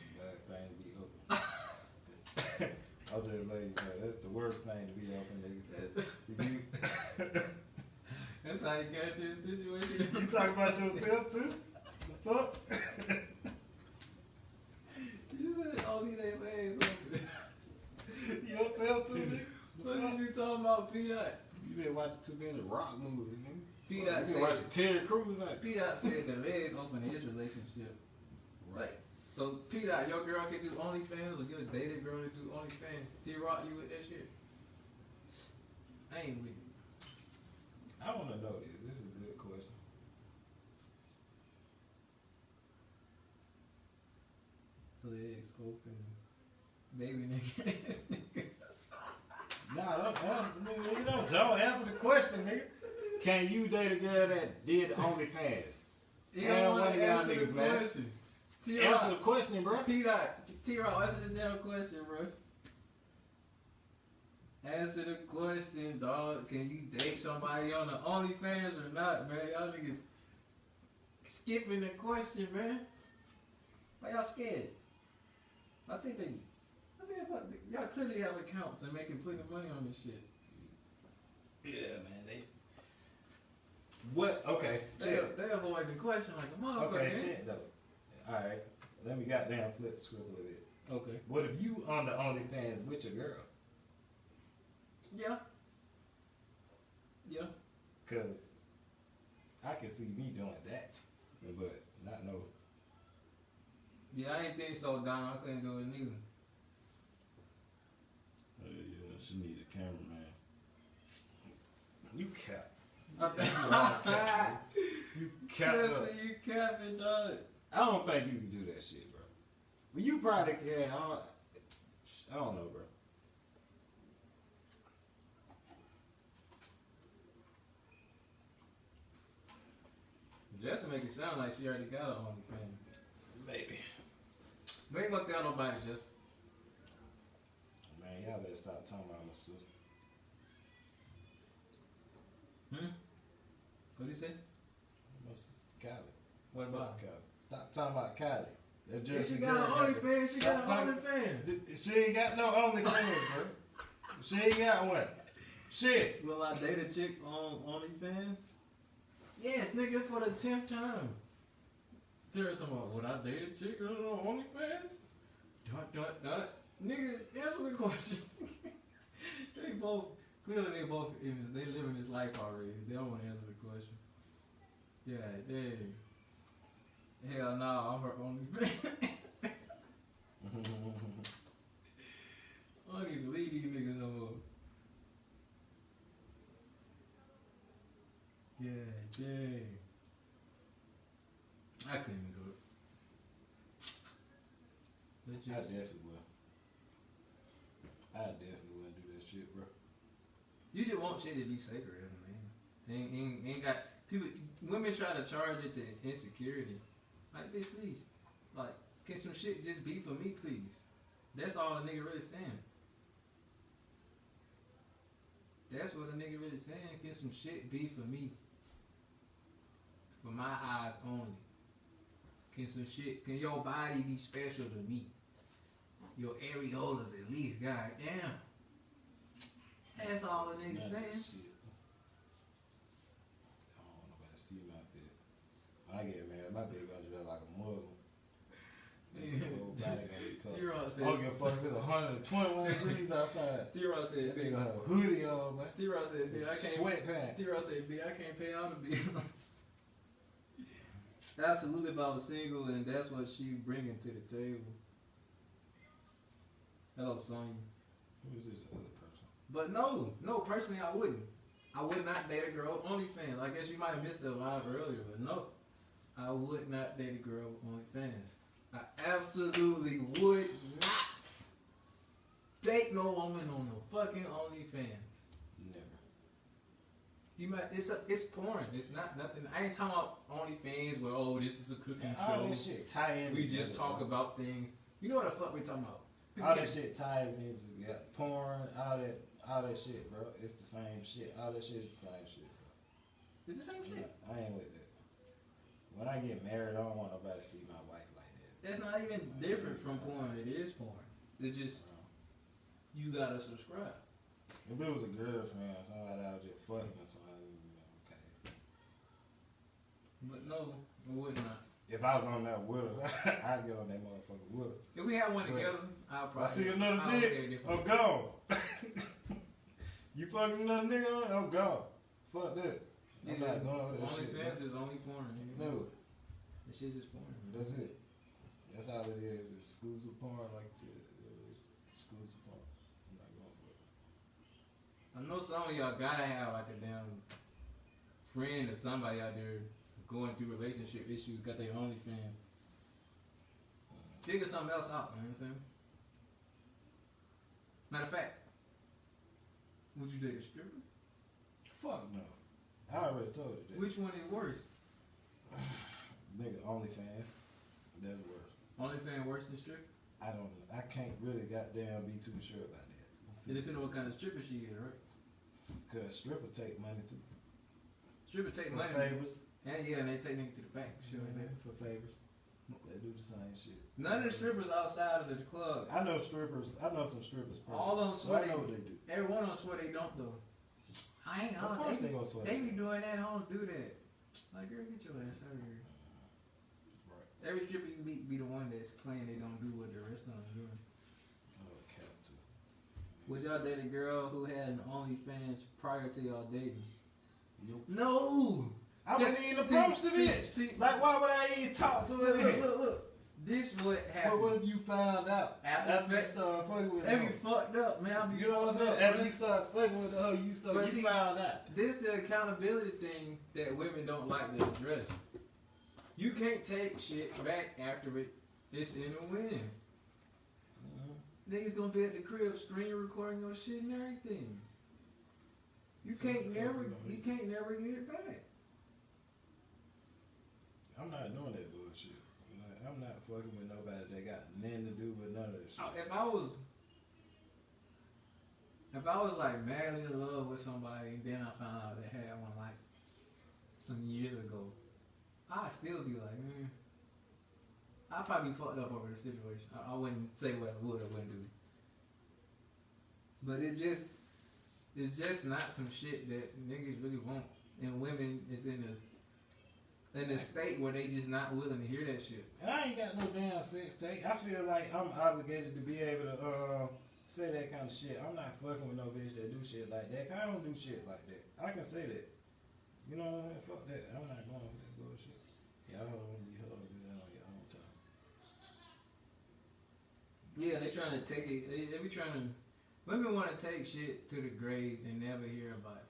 a bad thing to be open. I'll just let you know, that's the worst thing to be open, nigga. That's how you got to the situation. You talk about yourself too? The fuck? You said only they legs open. Yourself too, nigga? What is you talking about, P-Dot? You been watching too many rock movies, nigga. P-Dot You said, been watching Terry Crews, like. P-Dot said the legs open in his relationship. Right. So, P-Dot, your girl can do OnlyFans, or your dated girl can do OnlyFans. T-Rock, you with that shit? I ain't with it. I want to know this. This is a good question. Legs open. Baby nigga. Nah, nigga, don't Joe answer the question, nigga. Can you date a girl that did OnlyFans? You don't want to y'all answer the niggas, man. question. Answer the question, bro. T-Rock, answer this damn question, bro. Answer the question, dog. Can you date somebody on the OnlyFans or not, man? Y'all niggas skipping the question, man. Why y'all scared? I think y'all clearly have accounts and making plenty of money on this shit. Yeah, man. What? Okay. They avoid the question like a motherfucker. Okay, man. check though. All right. Let me goddamn flip the script a little bit. Okay. What if you on the OnlyFans with your girl? Yeah. Yeah. Cause I can see me doing that, but not no. Yeah, I ain't think so, Don. I couldn't do it neither. Yeah, she need a cameraman. You cap. You cap. Justin, you capping, dog. I don't think you can do that shit, bro. Well, you probably can. I don't know, bro. Justin make it sound like she already got her OnlyFans. Maybe. We ain't gonna tell nobody, Justin. Man, y'all better stop talking about my sister. What do you say? My sister, Kylie. What about her? Kylie? Stop talking about Kylie. That Yeah, just she got her OnlyFans. She got her Stop OnlyFans. She ain't got no OnlyFans, bro. She ain't got one. Shit. Will I date a chick on OnlyFans? Yes, nigga, for the 10th time. Terry talking about, would I date a chick on OnlyFans? ... Nigga, answer the question. They both live in this life already. They don't want to answer the question. Yeah, dang. Hell no, I'm her OnlyFans. I don't even believe these niggas no more. Yeah, dang. I couldn't even do it. I definitely will. I definitely wouldn't do that shit, bro. You just want shit to be sacred, man. Ain't got people. Women try to charge it to insecurity. Like, bitch, please. Like, can some shit just be for me, please? That's all a nigga really saying. That's what a nigga really saying. Can some shit be for me? For my eyes only. Can your body be special to me? Your areolas at least, goddamn. That's all a nigga saying. Shit. I don't want nobody to see my bed. When I get married, my bed gonna dress like a Muslim. Whole body gonna be covered. T-Rod said, I don't give a fuck if it's 121 degrees outside. T-Rod said, That nigga gonna have a hoodie on, man. T-Rod said, B, I can't. Sweatpants. T-Rod said, B, I can't pay all the bills. Absolutely, if I was single, and that's what she bringing to the table. Hello, Sonya. Who is this other person? But no, personally, I wouldn't. I would not date a girl with OnlyFans. I guess you might have missed the live earlier, but no, I would not date a girl with OnlyFans. I absolutely would not date no woman on no fucking OnlyFans. Never. You might. It's porn. It's not nothing. I ain't talking about OnlyFans where this is a cooking And all show. that shit tie in. We just talk about things. You know what the fuck we talking about? All that shit ties into porn, all that shit, bro. It's the same shit. All that shit is the same shit, bro. It's the same shit. I ain't with that. When I get married, I don't want nobody to see my wife like that. It's not even different from porn. It is porn. It's just you gotta subscribe. If it was a girlfriend, somebody I was just fucking with somebody, okay. But no, it would not. If I was on that with her, I'd get on that motherfucker with her. If we had one together, I'll probably. I see another I'll dick, I'm gone. You fucking another nigga, I'm gone. Fuck that. I'm not going over that shit. OnlyFans is only porn. No. That shit's just porn. That's it. That's all it is. It's exclusive porn, like I said. Exclusive porn. I'm not going for it. I know some of y'all gotta have like a damn friend or somebody out there going through relationship issues, got their OnlyFans. Figure something else out, you know what I'm saying? Matter of fact, would you date a stripper? Fuck no. I already told you that. Which one is worse? Nigga, OnlyFans. That's worse. OnlyFans worse than stripper? I don't know. I can't really goddamn be too sure about that. It depends on what kind of stripper she is, right? Because strippers take money too. Stripper take For money. favors. And and they take niggas to the bank. Shit like that. For favors. They do the same shit. None of the strippers outside of the club. I know strippers. I know some strippers. Personally. All of them So swear I know what they do. Every one of them swear they don't though. I ain't. Of course they gonna swear. They be doing that. I don't do that. Like, girl, get your ass out of here. Right. Every stripper you meet be the one that's claiming they don't do what the rest of them doing. Oh, count too. Would y'all date a girl who had an OnlyFans prior to y'all dating? Nope. No. I wasn't even approached the bitch. Like, why would I even talk to her? Look. This what happened. What have you found out? After you started fucking with her? They be fucked up, man. You know what I'm saying? After you started fucking with her, you found out. This the accountability thing that women don't like to address. You can't take shit back after it's in the wind. Niggas gonna be at the crib screen recording your shit and everything. You can't never get it back. I'm not doing that bullshit. I'm not fucking with nobody that got nothing to do with none of this shit. If I was like madly in love with somebody and then I found out they had one like some years ago, I'd still be like, I'd probably be fucked up over the situation. I wouldn't say what I would or wouldn't do. But it's just not some shit that niggas really want. And women is in a state where they just not willing to hear that shit. And I ain't got no damn sex tape. I feel like I'm obligated to be able to say that kind of shit. I'm not fucking with no bitch that do shit like that. I don't do shit like that. I can say that. You know what I'm saying? Fuck that. I'm not going with that bullshit. Y'all want to be hugged, do that on your own time. Yeah, they trying to take it. They be trying to. Women want to take shit to the grave and never hear about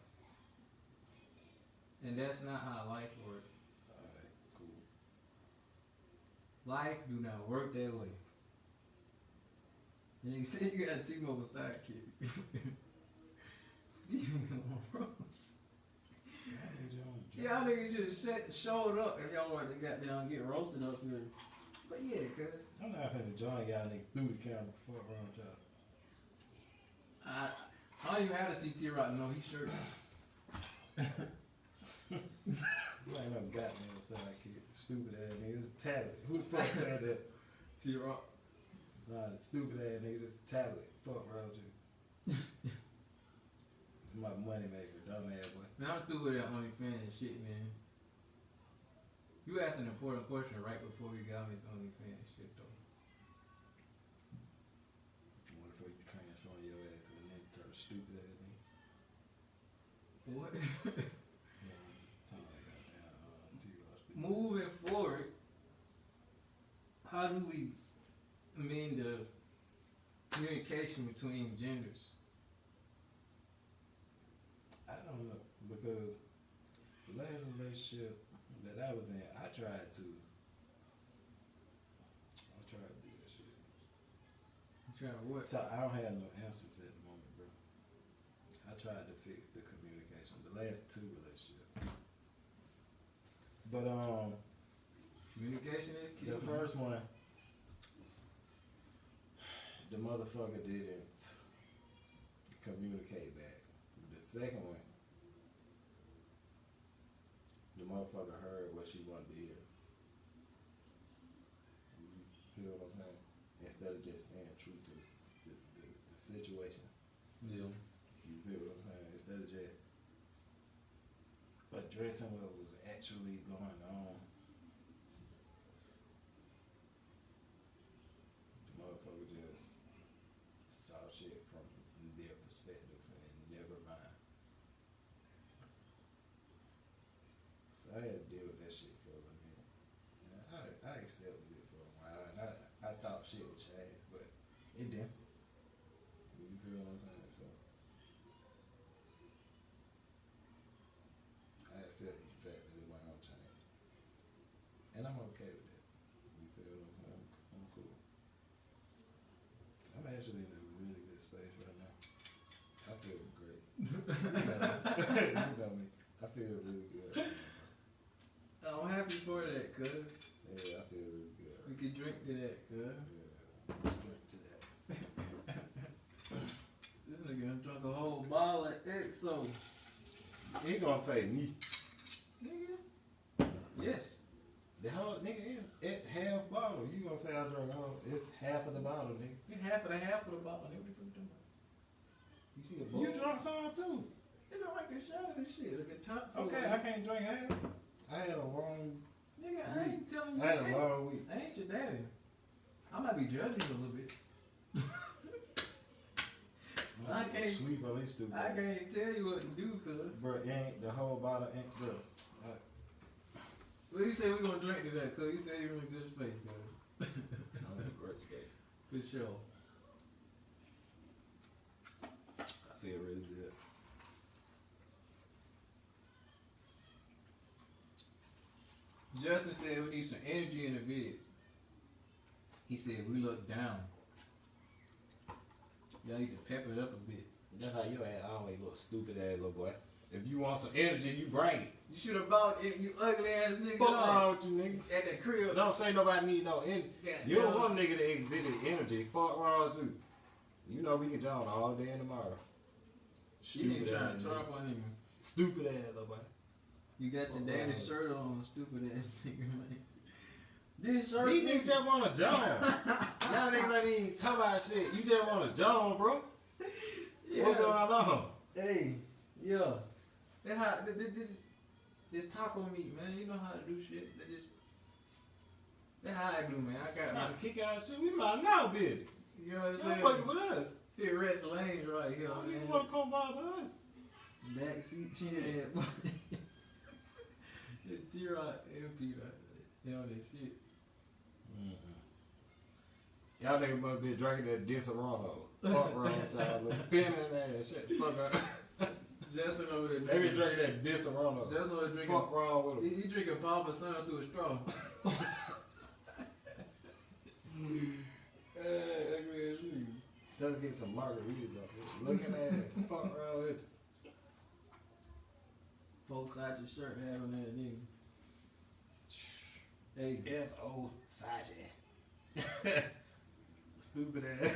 it. And that's not how life works. Alright, cool. Life do not work that way. And you say you got a T-Mobile sidekick. Y'all niggas just showed up and y'all want to goddamn get roasted up here. But yeah, cuz. I'm not finna join y'all niggas through the camera. Fuck around with y'all. I don't even have a CT right now. He's sure. You ain't no goddamn sidekick. Stupid ass nigga. It's a tablet. Who the fuck said that? T-Rock. Nah, the stupid ass nigga. It's a tablet. Fuck around with you. My money maker, dumb ass boy. Man, I'm through with that OnlyFans shit, man. You asked an important question right before we got on this OnlyFans shit, though. What if you transform your ass to a nigga, turn stupid ass nigga? What? Sound like goddamn T-Rock. Moving forward, how do we mean the communication between genders? I don't know, because the last relationship that I was in, I tried to Kind of what? So I don't have no answers at the moment, bro. I tried to fix the communication, the last 2 relationships. But Communication is key. the first one, the motherfucker didn't communicate back. The second one, the motherfucker heard what she wanted to hear. You feel what I'm saying? Instead of just staying true to the situation. Yeah. You feel what I'm saying? Instead of just addressing what was actually going on. The motherfucker just saw shit from their perspective and never mind. So I had to deal with that shit for a little minute. And I accepted it for a while, and I thought shit would change, but it didn't. You feel what I'm saying? So I accepted the fact that it wasn't gonna change, and I'm okay with that. You feel what I'm saying? I'm cool. I'm actually in a really good space right now. I feel great. You know me. I feel really good. Right now. I'm happy for that, cuz. Yeah, I feel really good. We can drink to that, cuz. Yeah, let's drink to that. This nigga done drunk a whole bottle of XO. He gonna say me. Nigga. Yes. The whole nigga is at half bottle. You gonna say I drank all? It's half of the bottle, nigga. Get half of the bottle, nigga. What the fuck you talking about? You see a bowl? You drunk some too. You don't like a shot of this shit. Like a top full. Okay, I can't drink half. I had a long. Nigga, I ain't telling you. I had a can't. long week. I ain't your daddy. I might be judging you a little bit. I can't sleep at least 2 days. I can't tell you what to do, cuz. Bro, ain't the whole bottle ain't bro. Well, you say we gonna drink to that, cuz. You say you're in a good space, cuz. I'm in a great space. For sure. I feel really good. Justin said we need some energy in the vid. He said we look down. Y'all need to pep it up a bit. That's how your ass always look stupid ass little boy. If you want some energy, you bring it. You should have bought it, you ugly ass nigga. Fuck wrong with you, nigga? At the crib. Don't say nobody need no energy. Yeah, You don't want a nigga to exhibit energy. Fuck wrong with you? You know we can join all day and tomorrow. You ain't trying ass to nigga. talk on him. Stupid ass little boy. You got your Fuck daddy's wrong. shirt on, stupid ass nigga, man. This shirt. These niggas just want to join. Y'all niggas ain't even talking about shit. You just want to join, bro. Yeah. What's going on? Hey, yeah. That how this taco meat, man. You know how to do shit. That's how I do, man. I got Trying my, to kick out shit. We might now, bitch. you know what I'm Y'all saying? fucking with us. Here, Rex Lane's right here, How you man. want to come bother us? Backseat chin ass. T-Rock and Peter. You know that shit. Y'all niggas must be drinking that Disaronno. Fuck wrong with y'all. Look, pinning ass shit. Fuck up. Justin over there. They be drinking that Disaronno. Justin over there drinking. Fuck wrong with them. He drinking Papa Sun through a straw. Ugly ass nigga. Let's get some margaritas up here. Looking at it. Fuck wrong with you. Both sides your shirt had on that nigga. Hey, F.O. Sachi. Stupid ass.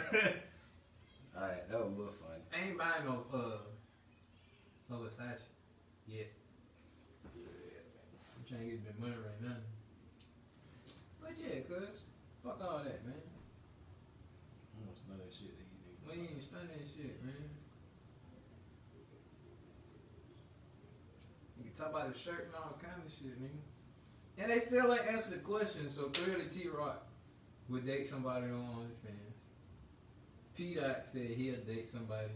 Alright, that was a little funny. I ain't buying no Versace yet. I'm trying to get the money right now. But yeah, cuz. Fuck all that, man. I don't smell that shit that you need. We ain't stunned that shit, man. You can talk about the shirt and all kind of shit, nigga. And they still ain't answer the question, so clearly T-Rock would date somebody on OnlyFans. P-Dot said he'll date somebody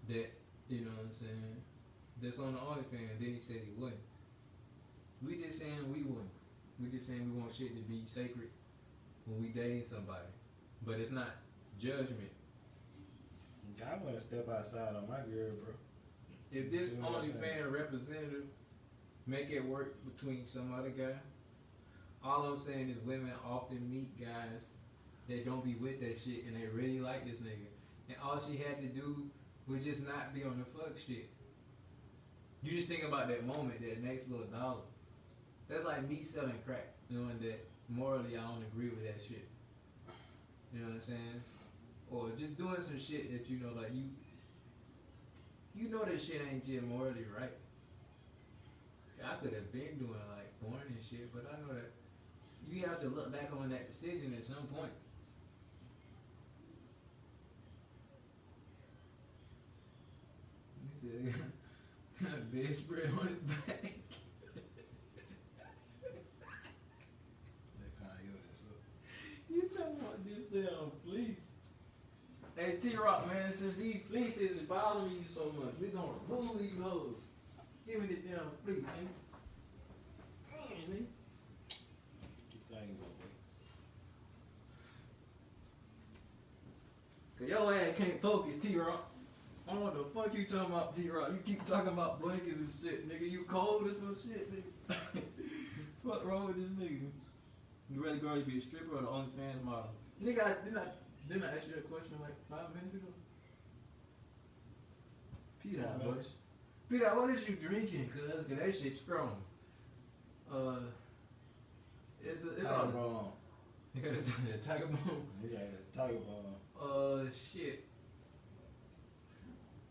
that, you know what I'm saying, that's on the OnlyFans. Then he said he wouldn't. We just saying we wouldn't. We just saying we want shit to be sacred when we dating somebody. But it's not judgment. I wouldn't step outside on my girl, bro. If this You know what I'm saying? OnlyFans representative make it work between some other guy, all I'm saying is women often meet guys that don't be with that shit and they really like this nigga. And all she had to do was just not be on the fuck shit. You just think about that moment, that next little dollar. That's like me selling crack, knowing that morally I don't agree with that shit. You know what I'm saying? Or just doing some shit that you know, like you know that shit ain't just morally right. I could have been doing like porn and shit, but I know that you have to look back on that decision at some point. He said, bed spread on his back. They find your ass up. You talking about this damn fleece? Hey T-Rock, man, since these fleeces is bothering you so much, we gonna remove these hoes. Give me the damn fleece, man. Damn, man. This thing gonna Cause your ass can't focus, T-Rock. I don't know what the fuck you talking about, T-Rock. You keep talking about blankets and shit, nigga. You cold or some shit, nigga. What wrong with this nigga? You rather go to be a stripper or the OnlyFans model? Nigga, didn't I ask you that question like 5 minutes ago? Peter, Bush. Peter, what is you drinking? Cause that shit's strong. It's Tiger all. bomb. You got a tiger bomb. Yeah, tiger bomb. Shit.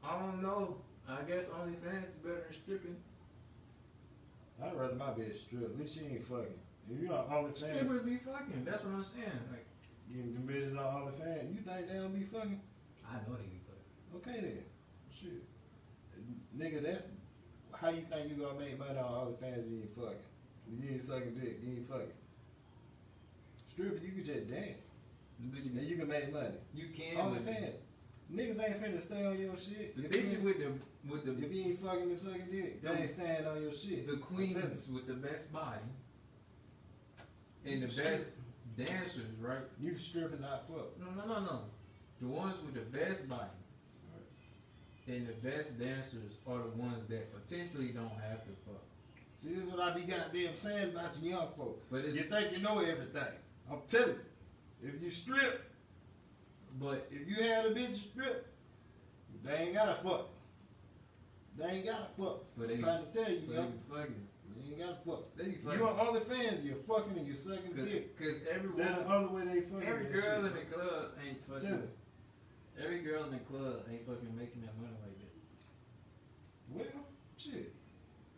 I don't know. I guess OnlyFans is better than stripping. I'd rather my bitch strip. At least she ain't fucking. If you on OnlyFans, Strippers be fucking. That's what I'm saying. Like, getting them bitches on OnlyFans, you think they don't be fucking? I know they be fucking. Okay then. Shit. Nigga, that's how you think you gonna make money on OnlyFans if you ain't fucking. You ain't sucking dick, you ain't fucking. Stripping, you can just dance. And you can make money. You can. OnlyFans. Niggas ain't finna stay on your shit. The If bitches you- with the If you ain't fucking and sucking dick, they ain't staying on your shit. the I'm telling queens with the best body and the best dancers, right? you stripping, not fuck. No. The ones with the best body and the best dancers are the ones that potentially don't have to fuck. See, this is what I be goddamn saying about you young folks. But it's You think you know everything. I'm telling you. If you strip, but if you had a bitch strip, they ain't gotta fuck. They ain't gotta fuck. But I'm they- trying to tell you, they yo. be fucking. You ain't gotta fuck. They be fucking. You on OnlyFans, you're fucking and you're sucking dick. Cause every That's the woman, other way they fucking. every that girl shit. in the club ain't Tell fucking. it. Every girl in the club ain't fucking making that money like that. Well, shit.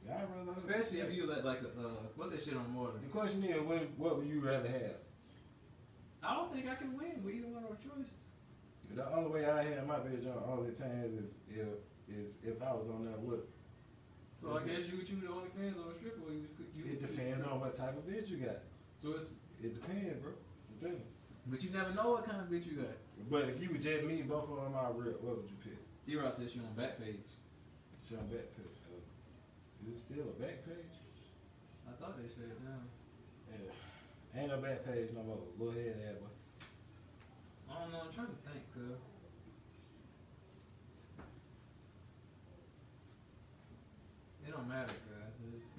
I'd rather. Especially if you like a what's that shit on more? The question is, what would you rather have? I don't think I can win with either one of those choices. The only way I had my bitch on OnlyFans is if I was on that with her. So I guess you would choose the OnlyFans or a stripper. Or you It depends on what type of bitch you got. So it's, It depends, bro. I'm telling you. but you never know what kind of bitch you got. But if you would just meet both of them out real, what would you pick? D-Rock says she on back page. She on back page. Is it still a back page? I thought they said it now. Yeah. Ain't no back page no more. Little head ad boy. I don't know. I'm trying to think, cuz. It don't matter, cuz. It's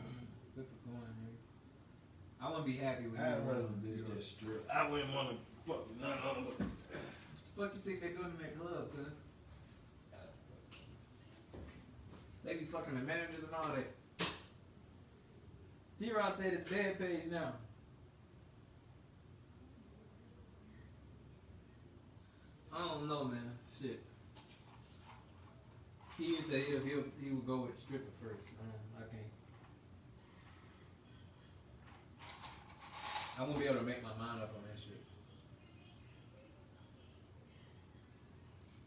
good for coin, nigga. I wouldn't be happy with I'd either rather one. bitch just strip. I wouldn't want to fuck with none of them. What the fuck you think they doing in that club, cuz? They be fucking the managers and all that. T-Rod said it's bad page now. I don't know, man. Shit. He even said he would go with stripper first. I can't. I won't be able to make my mind up on that shit.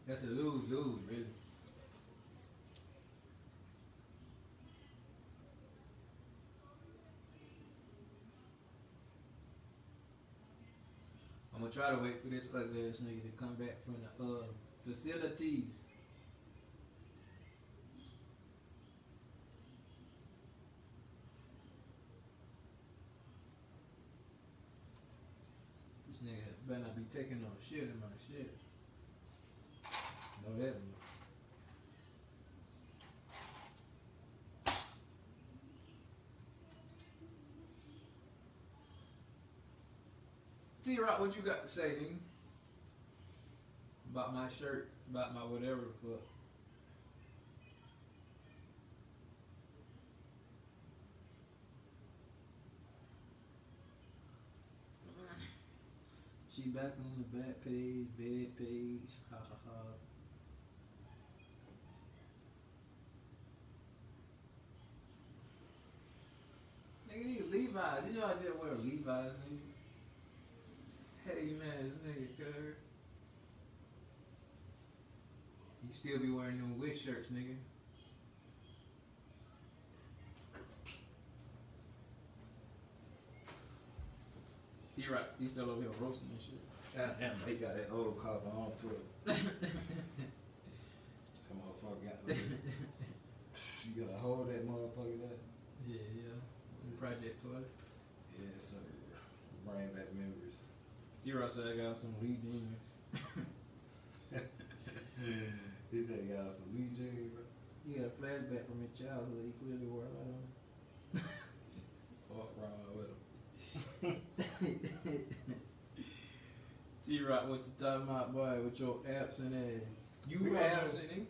That's a lose-lose, really. I'm gonna try to wait for this ugly ass nigga to come back from the facilities. This nigga better not be taking no shit in my shit. Know that one. T-Rock, what you got to say, nigga? About my shirt, about my whatever the fuck. She back on the back page, bed page, ha ha ha. Nigga, these Levi's, you know I just wear Levi's, nigga. Hey man, this nigga, cuz. You still be wearing them wish shirts, nigga. T-Rock, you still over here roasting and shit. God damn, they got that old copper on to it. That motherfucker got you gotta hold that motherfucker there. Yeah. Project Toilet. Yeah, sir. Bring back memories. T-Rock said I got some Lee jeans. He said he got some Lee jeans, bro. He got a flashback from his childhood. He clearly wore a lot of them. Fuck wrong with him. T-Rock, what you talking about, boy, with your absent ass? You We gonna absent, nigga?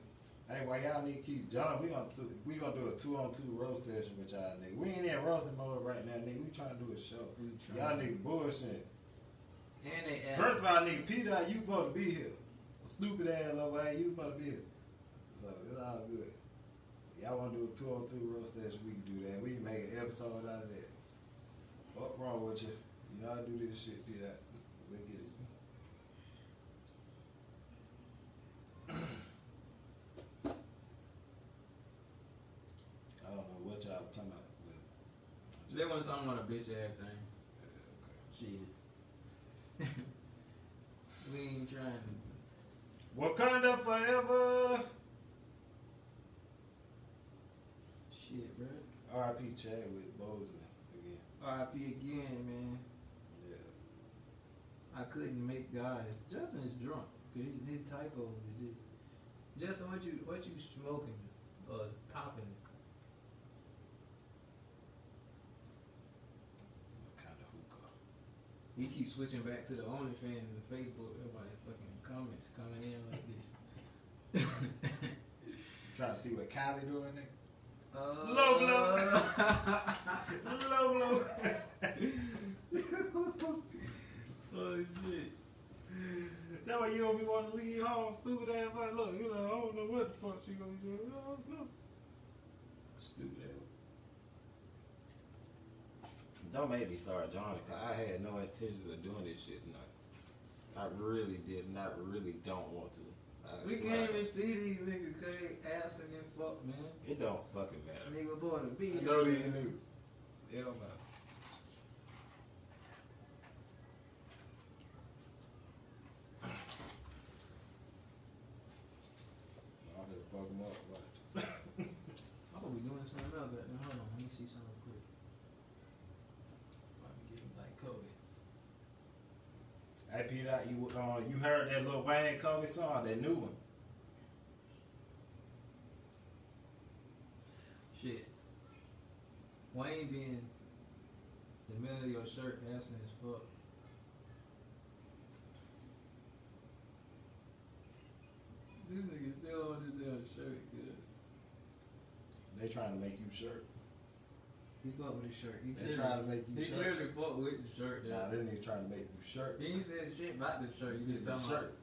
Hey, why y'all need to keep John? We gonna do a 2-on-2 roast session with y'all nigga. We ain't in roasting mode right now, nigga. We trying to do a show. Y'all nigga bullshit. And they First of all, nigga, Peter, you supposed to be here. Stupid ass little way, you supposed to be here. So it's all good. Y'all wanna do a 2-on-2 roast session? We can do that. We can make an episode out of that. What wrong with you? You know how to do this shit, Peter. Let's get it. I don't know what y'all talking about. They wasn't talking about a bitch ass thing. Okay. Shit. We ain't trying to. Wakanda Forever. Shit, bro. R.I.P. Chadwick Boseman again. R.I.P. again, man. Yeah. I couldn't make guys. Justin is drunk. Cause his typo is just. Justin, what you smoking or popping? What kind of hookah? He keeps switching back to the OnlyFans and the Facebook. Everybody fucking comments coming in like this. Trying to see what Kylie doing there? Low blow. Low blow. Oh shit. That way you don't be wanting to leave home, stupid ass. Like, look, you know, I don't know what the fuck she gonna do. I don't know. Stupid ass. Don't make me start joining, cause I had no intentions of doing this shit tonight. I really did not, really don't want to. We can't even see these niggas cause they absent and fuck, man. It don't fucking matter. Nigga born to be I here, know these man. niggas. It don't matter. I'm gonna fuck them up, watch. I'm gonna be doing something else, but hold on, let me see something quick. I'm getting like Kobe. Hey Peter, you heard that Lil Wayne Kobe song, that new one? Shit. Wayne being the middle of your shirt absent as fuck. This nigga still on this damn shirt, good. They trying to make you shirt. He fuck with his shirt. They trying to make you He shirt. clearly fuck with the shirt. Nah, they nigga trying to make you shirt. He ain't said shit about the shirt. You It's just a talking shirt.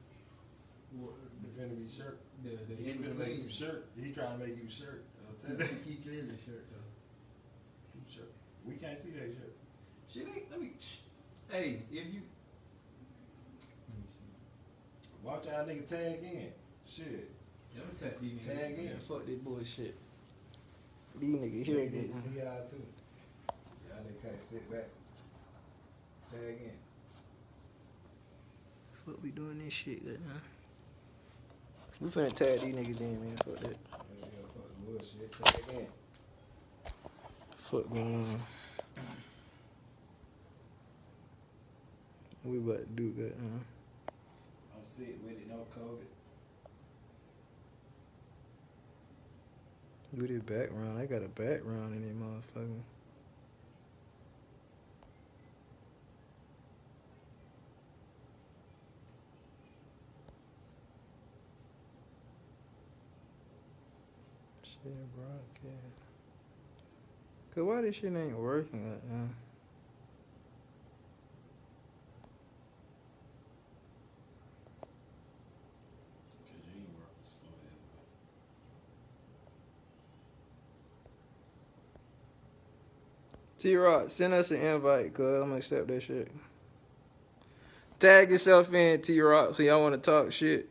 about You finna be shirt. the He in finna make you between. shirt. He trying to make you shirt. I'll tell you. He clearly shirt though. You shirt. We can't see that shirt. Shit ain't. Let me. Hey, if you. Let me see. Watch y'all nigga tag in. Shit. Let me tap these niggas. Tag in. Man, fuck this bullshit. These niggas here They again. get CI too. Y'all nigga can't sit back. Tag in. Fuck we doing this shit good now. We finna tag these niggas in, man. Fuck that. Yeah, fuck the bullshit. Tag in. Fuck going on. We about to do good, huh? I'm sick with it, no COVID. Look at this background. I got a background in this motherfucker. Shit, broadcast. Cause why this shit ain't working right now? Cause you ain't working slow T-Rock, send us an invite, cuz I'm gonna accept that shit. Tag yourself in, T-Rock, so y'all wanna talk shit.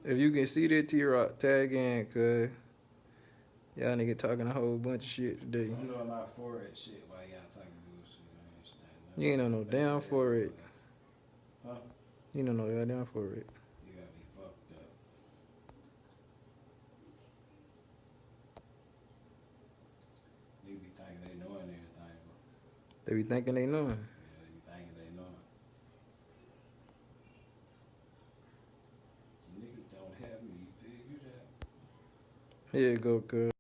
If you can see that T-Rock, tag in, cuz y'all nigga talking a whole bunch of shit today. I'm doing my forehead shit while y'all talking bullshit. You ain't on no damn forehead. Huh? You don't know that damn forehead. You gotta be fucked up. Niggas be thinking they knowing everything, bro. They be thinking they know. Yeah, they be thinking they knowing. Niggas don't have me figured out. Here you go, cuz.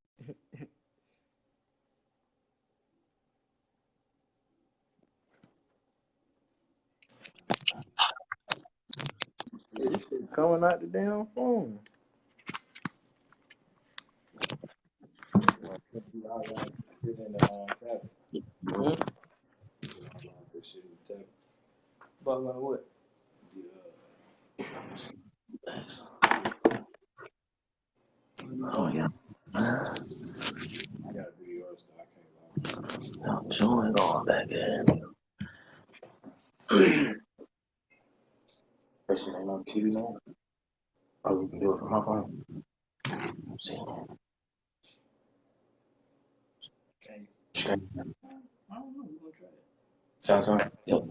This shit coming out the damn phone. Sit in the tablet. This shit in the tablet. About what? Oh yeah. I gotta do yours though. I can't log I'm showing all back in. That shit ain't on TV now. Oh, you can do it from my phone. See. Can you? Straight. I don't know. We gonna try it. Samsung. Yep.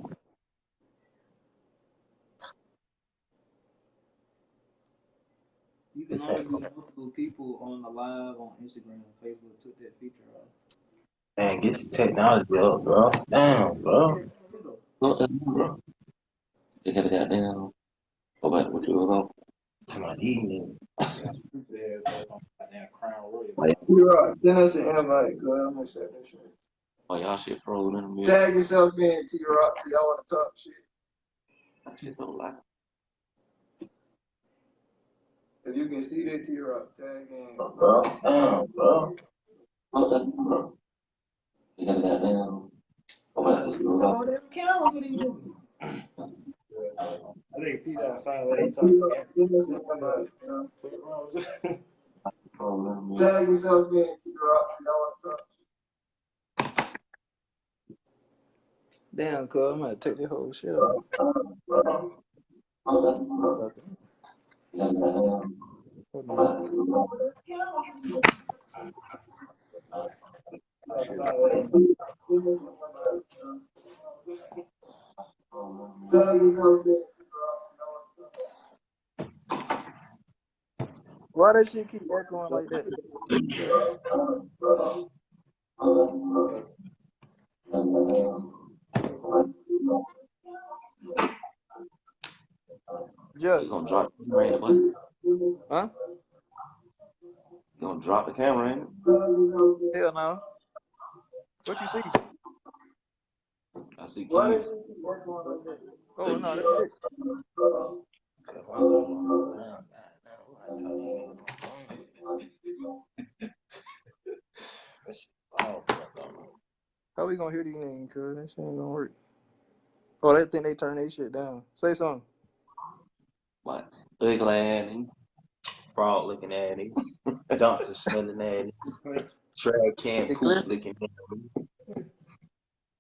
You can only be multiple people on the live on Instagram. Facebook took that feature off. Man, get your technology up, bro. Damn, bro. Look at you, bro. They got a goddamn. Go back to what you were about. To my evening. Yeah, so I'm goddamn Crown Royal. Like, T-Rock, send us an invite, cuz I'm gonna share that shit. Oh, y'all shit froze in the middle. Tag yourself in, T-Rock, so y'all wanna talk shit. That shit so loud. If you can see that T-Rock, tag in. Bro. Damn, bro. Look at you, bro. They got a goddamn. Go back to what you were about. Oh, that camera, what are you doing? I think Pete outside when they talking. Froze in the middle. Tag yourself in, T-Rock, so y'all wanna talk shit. Damn, cuz I'm gonna take this whole shit off. Why that shit keep echoing like that? Judge. You gonna drop the camera, ain't it, boy? Huh? You gonna drop the camera, ain't it? Hell no. What you see? I see Why that King. shit keep echoing like that? Oh no, that's it. How we gonna hear these niggas, cuz that shit ain't gonna work. Oh, they think they turn their shit down. Say something. What? Ugly ass nigga. Frog looking at nigga. Dumpster smelling at nigga. Trash can It clear? poop looking at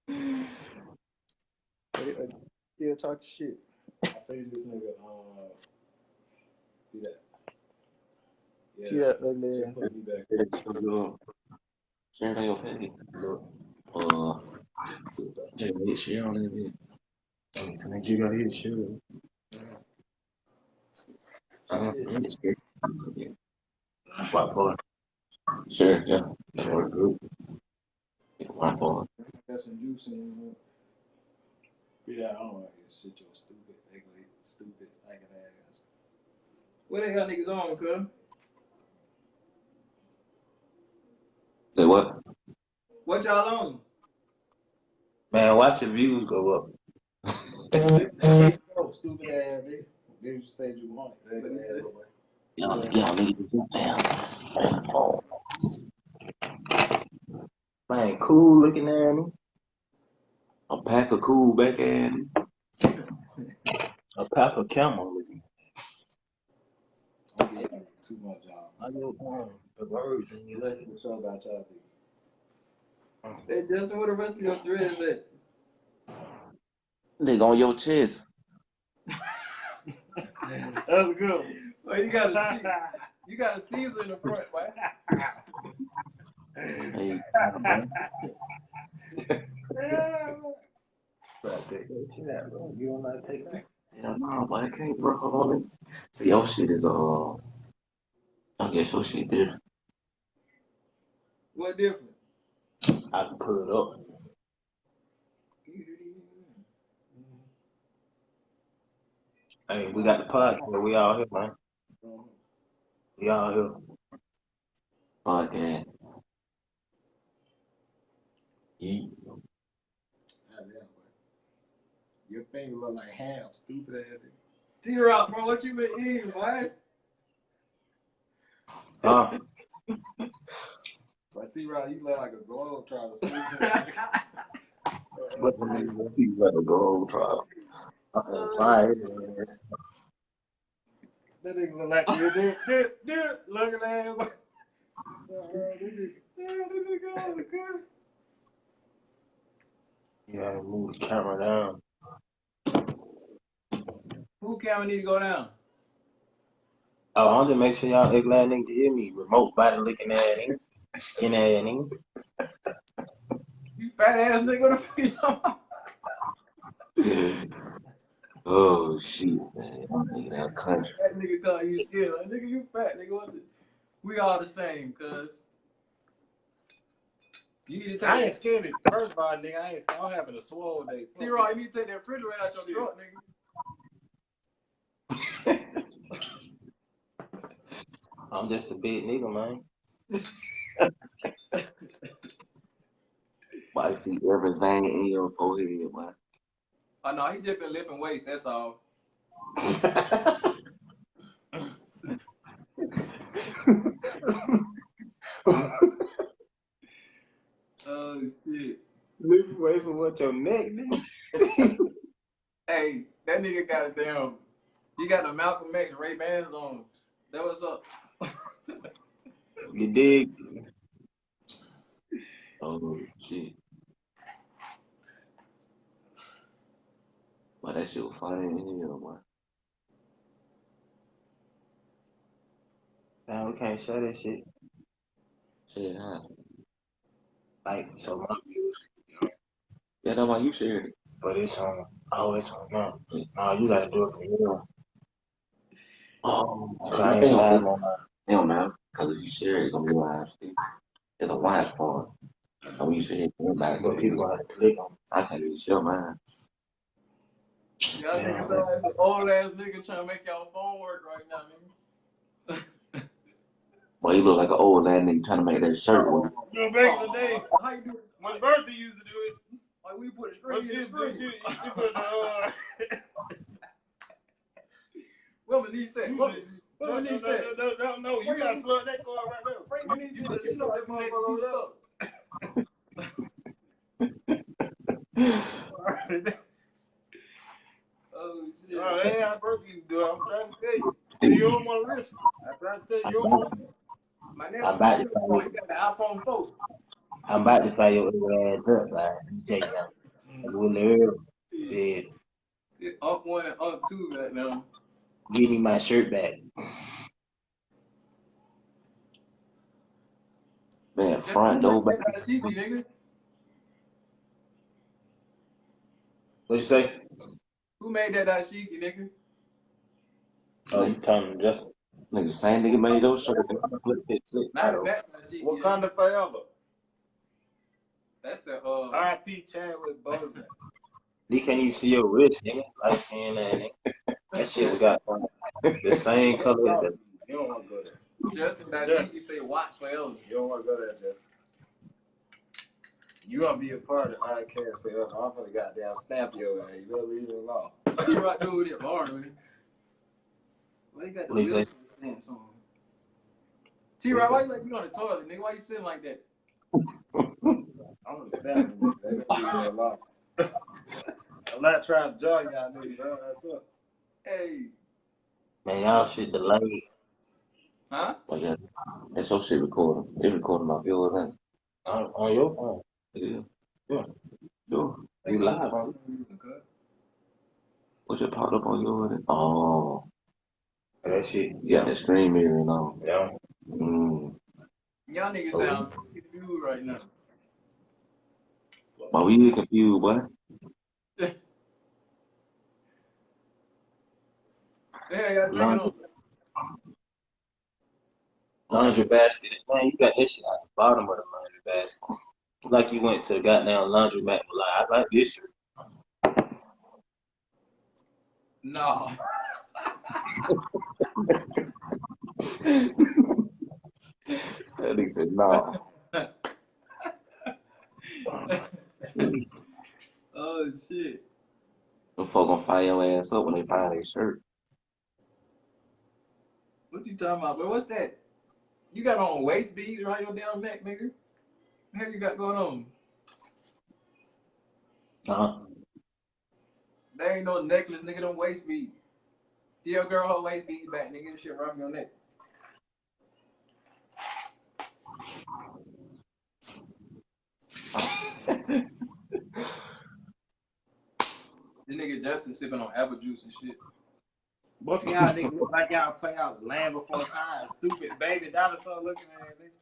nigga. Still talk shit. I say this nigga, do that. Yeah. Keep that ugly ass. Just put me back. Share it on your page. Just hit share on it. So make sure you gotta hit share. Hit share. White part. Sure, yeah. Share the group. White part. Got some juice in it. Yeah, I don't like this shit, your stupid, ugly, stupid, stinking ass. What the hell niggas on, cuz? Say what? What y'all on? Man, watch your views go up. Oh, stupid ass, nigga. Did you say you want it? Y'all niggas get down. That's the phone. Man, cool looking at me. A pack of cool back at me. A pack of camel looking. I'm getting too much job. I know the words in you. Listen to the show about y'all things. Hey, Justin, where the rest of your threads at? Nigga on your chest. That's good. Well, you got a Caesar in the front, boy. Hey, take that shit out, bro. You don't know how to take that? Yeah, no, but I can't, bro. Hold on. See, your shit is, I guess your shit different. What different? I can pull it up. Hey, we got the podcast. We all here, man. We all here. Podcast. Yeah. Your finger look like ham, stupid ass. T-Rock, bro, what you been eating, boy? Huh? But T-Rod, you look like a globe trying to sleep. But you better go try. Fire. That nigga look like you did looking at him. You gotta move the camera down. Who camera need to go down? Oh, I want to make sure y'all ugly ass niggas hear me. Remote body looking at nigga. Skin ass nigga. You fat ass nigga, what the fuck you talking about? Oh shit, man. I'm nigga that country. That nigga call you skin. Like, nigga, you fat, nigga. What the... We all the same, cuz. You need to take I ain't skinny. First of all, nigga, I'm having a swole day. T-Roy, you need to take that refrigerator out your truck, nigga. I'm just a big nigga, man. But I see everything in your forehead, man. Oh, no, he just been lifting weights, that's all. Oh, shit. Lifting weights for what, your neck, nigga? Hey, that nigga got a damn... He got the Malcolm X Ray-Bans on. That what's up. You dig? Oh, shit. But that shit was funny in here, man. Nah, we can't share that shit. Shit, huh? Like, so my views. Yeah, that's why you shared it. But it's on. Oh, it's on now. No, you gotta do it for you. Oh, so I ain't live on that. It don't matter. Because if you share it, it's gonna be live. It's a watch part. And when you share it, but people gonna have to click on it. I can't even share mine. Y'all niggas sound like some old ass nigga trying to make y'all phone work right now, nigga. Boy, you look like an old ass nigga trying to make that shirt work. You know, back in the day, How you do it? when Bertha used to do it, Like we put a screen in the screen. you put the, What my niece said? What my niece said? No, you gotta plug that cord right there. Bring my niece in. She know that motherfucker stuff. Oh shit. Oh, that ain't how Bertha used to do it. I'm trying to tell you. You don't want to listen. I'm trying to tell you, you don't want to listen. My nephew, he got the iPhone 4. I'm about to fire your ass up, man. Let me tell you something. A little early. Said, Unc 1 and Unc 2 right now. give me my shirt back. Man, front door back. Nigga. What you say? Who made that dashiki, nigga? Oh, you telling me Justin? Nigga, same nigga made those shirts. Not that dashiki. Wakanda Forever. That's the R.I.P. Chadwick Boseman. You can't even see your wrist, nigga. Light skin, nigga. That shit we got the same color. You don't want to go there. Justin dashiki say watch forever. You don't want to go there, Justin. You want to be a part of OddKast Forever. I'm gonna goddamn stamp your ass. You better leave it alone. You right there with it, hard, man. Why you got the What you say? wheelchair stance on? T-Rock, why you like you on the toilet, nigga? Why you sitting like that? I'm gonna stand with nigga. They don't leave me alone. I'm not trying to join y'all niggas, bro. That's what. Hey. Man, y'all shit delayed. Huh? But yeah, that's your shit recording. It's recording my viewers and on your phone. Yeah. Yeah. Do. You live on it. What just popped up on yours? Oh. That shit. Yeah, that screen mirror and all. Yeah. Y'all niggas sound confused right now. But we confused, boy. Yeah, y'all thinking on. Laundry basket. Man, you got this shit at the bottom of the laundry basket. Like you went to the goddamn laundry mat and was like, I like this shirt. No. That nigga said, no. Oh, shit. The fuck gonna fire your ass up when they find their shirt. What you talking about? But what's that? You got on waist beads right your damn neck, nigga? What the hell you got going on? Uh-huh. There ain't no necklace, nigga, them waist beads. Give your girl her waist beads back, nigga. This shit around your neck. This nigga Justin sipping on apple juice and shit. Both of y'all niggas look like y'all play out Land Before Time. Stupid baby dinosaur looking at nigga.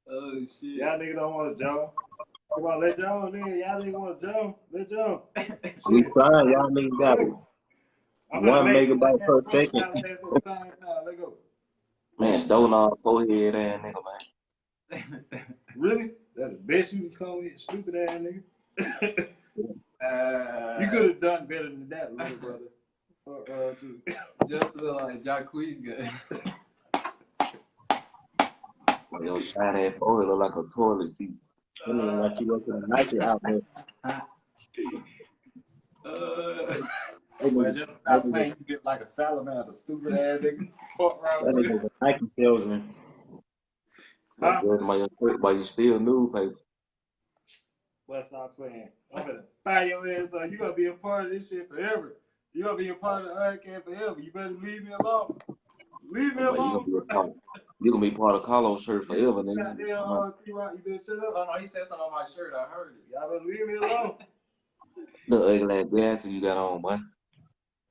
Oh shit. Y'all niggas don't want to jump. Come on, let jump, nigga. Y'all niggas want to jump. Let jump. We trying, y'all niggas got it. 1 megabyte per second. Let go. Man, don't all forehead ass nigga, man. Really? That's the best you can come with, stupid ass nigga. You could have done better than that, little brother. Just look like Jacquees guy. Your shiny ass forehead look like a toilet seat. You mean like you work in a Nike outfit. Well, just stop playing. You get like a salamander, stupid ass nigga. Fuck around That with nigga's you. a Nike salesman. Huh? Judging by your shirt, by you still newspaper. Well, stop playing. I'm gonna fire your ass up. You gonna be a part of this shit forever. You gonna be a part of the OddKast forever. You better leave me alone. Leave me alone. You gonna be part of Carlos' shirt forever, nigga. Goddamn, T-Rock, you better shut up. Oh no, he said something on my shirt. I heard it. Y'all better leave me alone. The ugly ass glasses you got on, boy.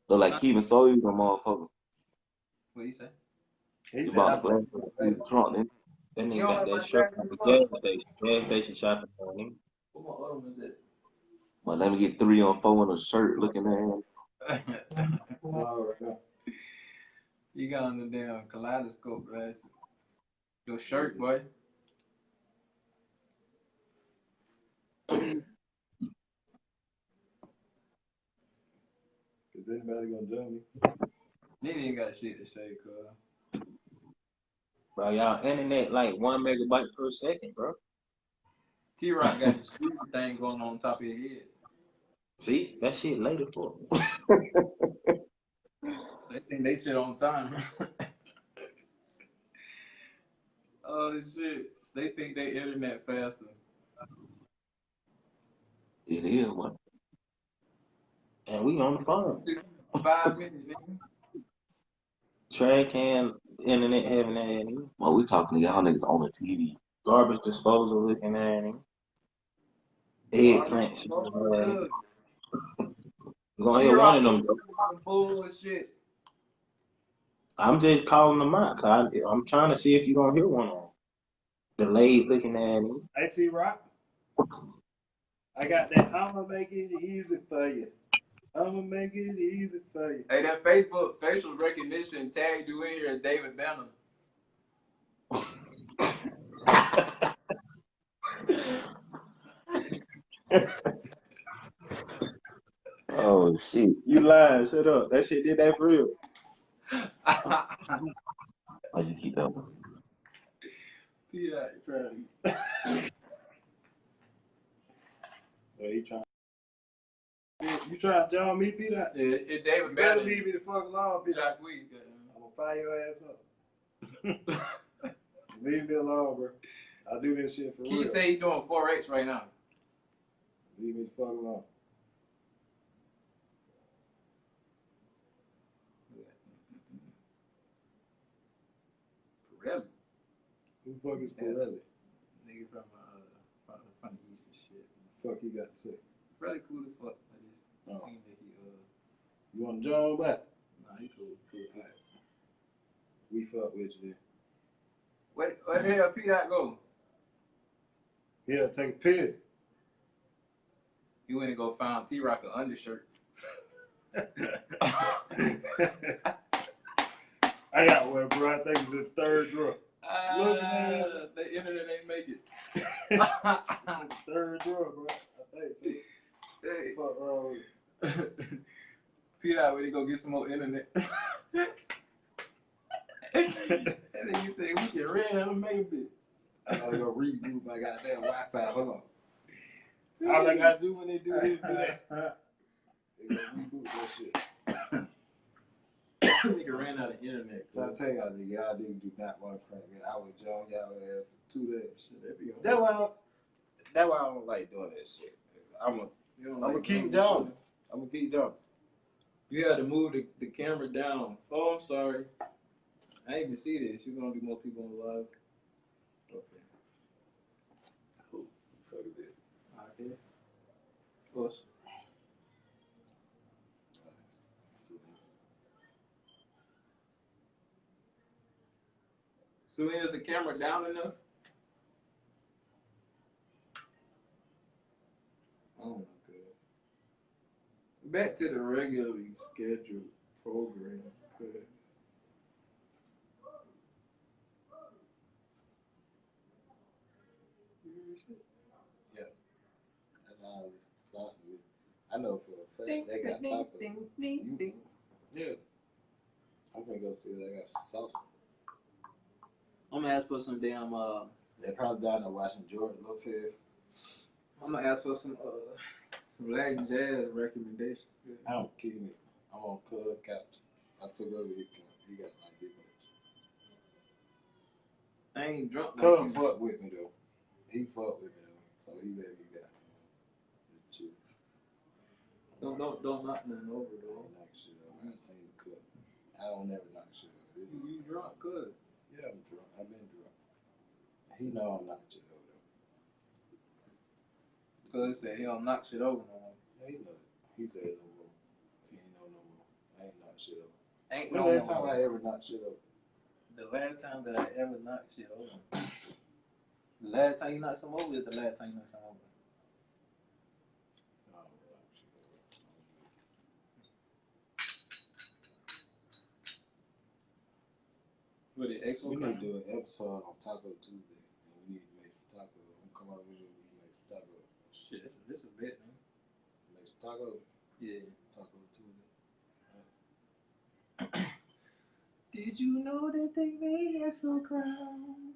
Look like Kevin Sawyer, you motherfucker. What he say? You bought the glasses in the trunk, nigga. That nigga got that shirt from the gas station. Gas station shopping for nigga. What my other one is it? Well, let me get 3 on 4 in a shirt looking at him. All right. You got on the damn kaleidoscope glasses. Your shirt, boy. Is anybody gonna join me? Nigga ain't got shit to say, cuz. Bro, y'all internet like 1 megabyte per second, bro. T-Rock got the stupid thing going on top of your head. See, that shit later for. They think they shit on time. Oh shit. They think they internet faster. It is, man. And we on the phone. 5 minutes, nigga. Train can internet having that nigga. Well, we talking to y'all niggas on the TV. Garbage disposal looking at him. Eggplant shit. You gonna hear one of them, bro. Some bullshit. I'm just calling them out, cause I'm trying to see if you gonna hear one of them. Delayed looking at him. Hey, T-Rock. I got that. I'ma make it easy for you. I'ma make it easy for you. Hey, that Facebook facial recognition tagged you in here as David Banner. Oh shit! You lying? Shut up. That shit did that for real. Oh, you keep that one. Yeah, trying. Well, he trying. You trying to join me, Peter? Yeah, it You David better Banner. leave me the fuck alone, Peter. Jack Weeks, I'm gonna fire your ass up. Leave me alone, bro. I do this shit for real. Key say he doing 4X right now. Leave me the fuck alone. Really? Who the fuck is Pirelli? Nigga from the East and shit. Fuck he got to say. Really cool as fuck. I just Oh. seen that he You want to join back? nah, he cool. Alright. We fuck with you Where the hell P Dot go? then. Yeah, take a piss. He went and go find T Rock an undershirt. I got one, bro. I think it's the third drawer. Look, man. The internet ain't make it. Third drawer, bro. I think so. Hey. Fuck wrong with it. P Dot where he go get some more internet. And then you say, we just ran out of megabit. I gotta go reboot my goddamn Wi-Fi. Hold on. All I gotta do when they do this, do that. They gonna reboot that shit. Nigga ran out of internet. I tell y'all, nigga, y'all niggas do not want to crank it. I would join y'all ass for 2 days. Shit, that be on. That's why I don't like doing that shit. I'm gonna keep joining. I'm gonna keep joining. You had to move the camera down. Oh, I'm sorry. I didn't even see this. You're gonna be more people on the live. Okay. Who fuck is it? Okay. What's so is the camera down enough? Oh my goodness. Back to the regularly scheduled program, cause I know for a fact they got tacos. Yeah. I'm gonna go see if they got some sauce. I'm gonna ask for some damn They probably down there watching Jordan Lopez. I'm gonna ask for some Latin jazz recommendations. I don't keep it. I'm on club couch. I took over his couch. He got my big one. I ain't drunk. Cub fuck with me though. He fuck with me though. So he let me get chill. Don't knock nothing over I though. don't knock shit over. I seen the clip. I don't never knock shit over. You drunk, good. Yeah, I'm drunk. I've been drunk. He know I'm knocking shit over though. Cuz said he don't knock shit over no more. Yeah, he know it. He said no more. He ain't know no more. I ain't knock shit over. Ain't When no last time more. I ever knocked shit over? The last time that I ever knocked shit over. The last time you knocked some over is the last time you knocked some over. No, I don't knock shit over. What it EXO We need crime? to do an episode on Taco Tuesday, and we need to make some tacos. I'm gonna come out with you. We can make some tacos. Shit, this a bit, man. Make some tacos. Yeah. Taco Tuesday. Did you know that they made EXO crown?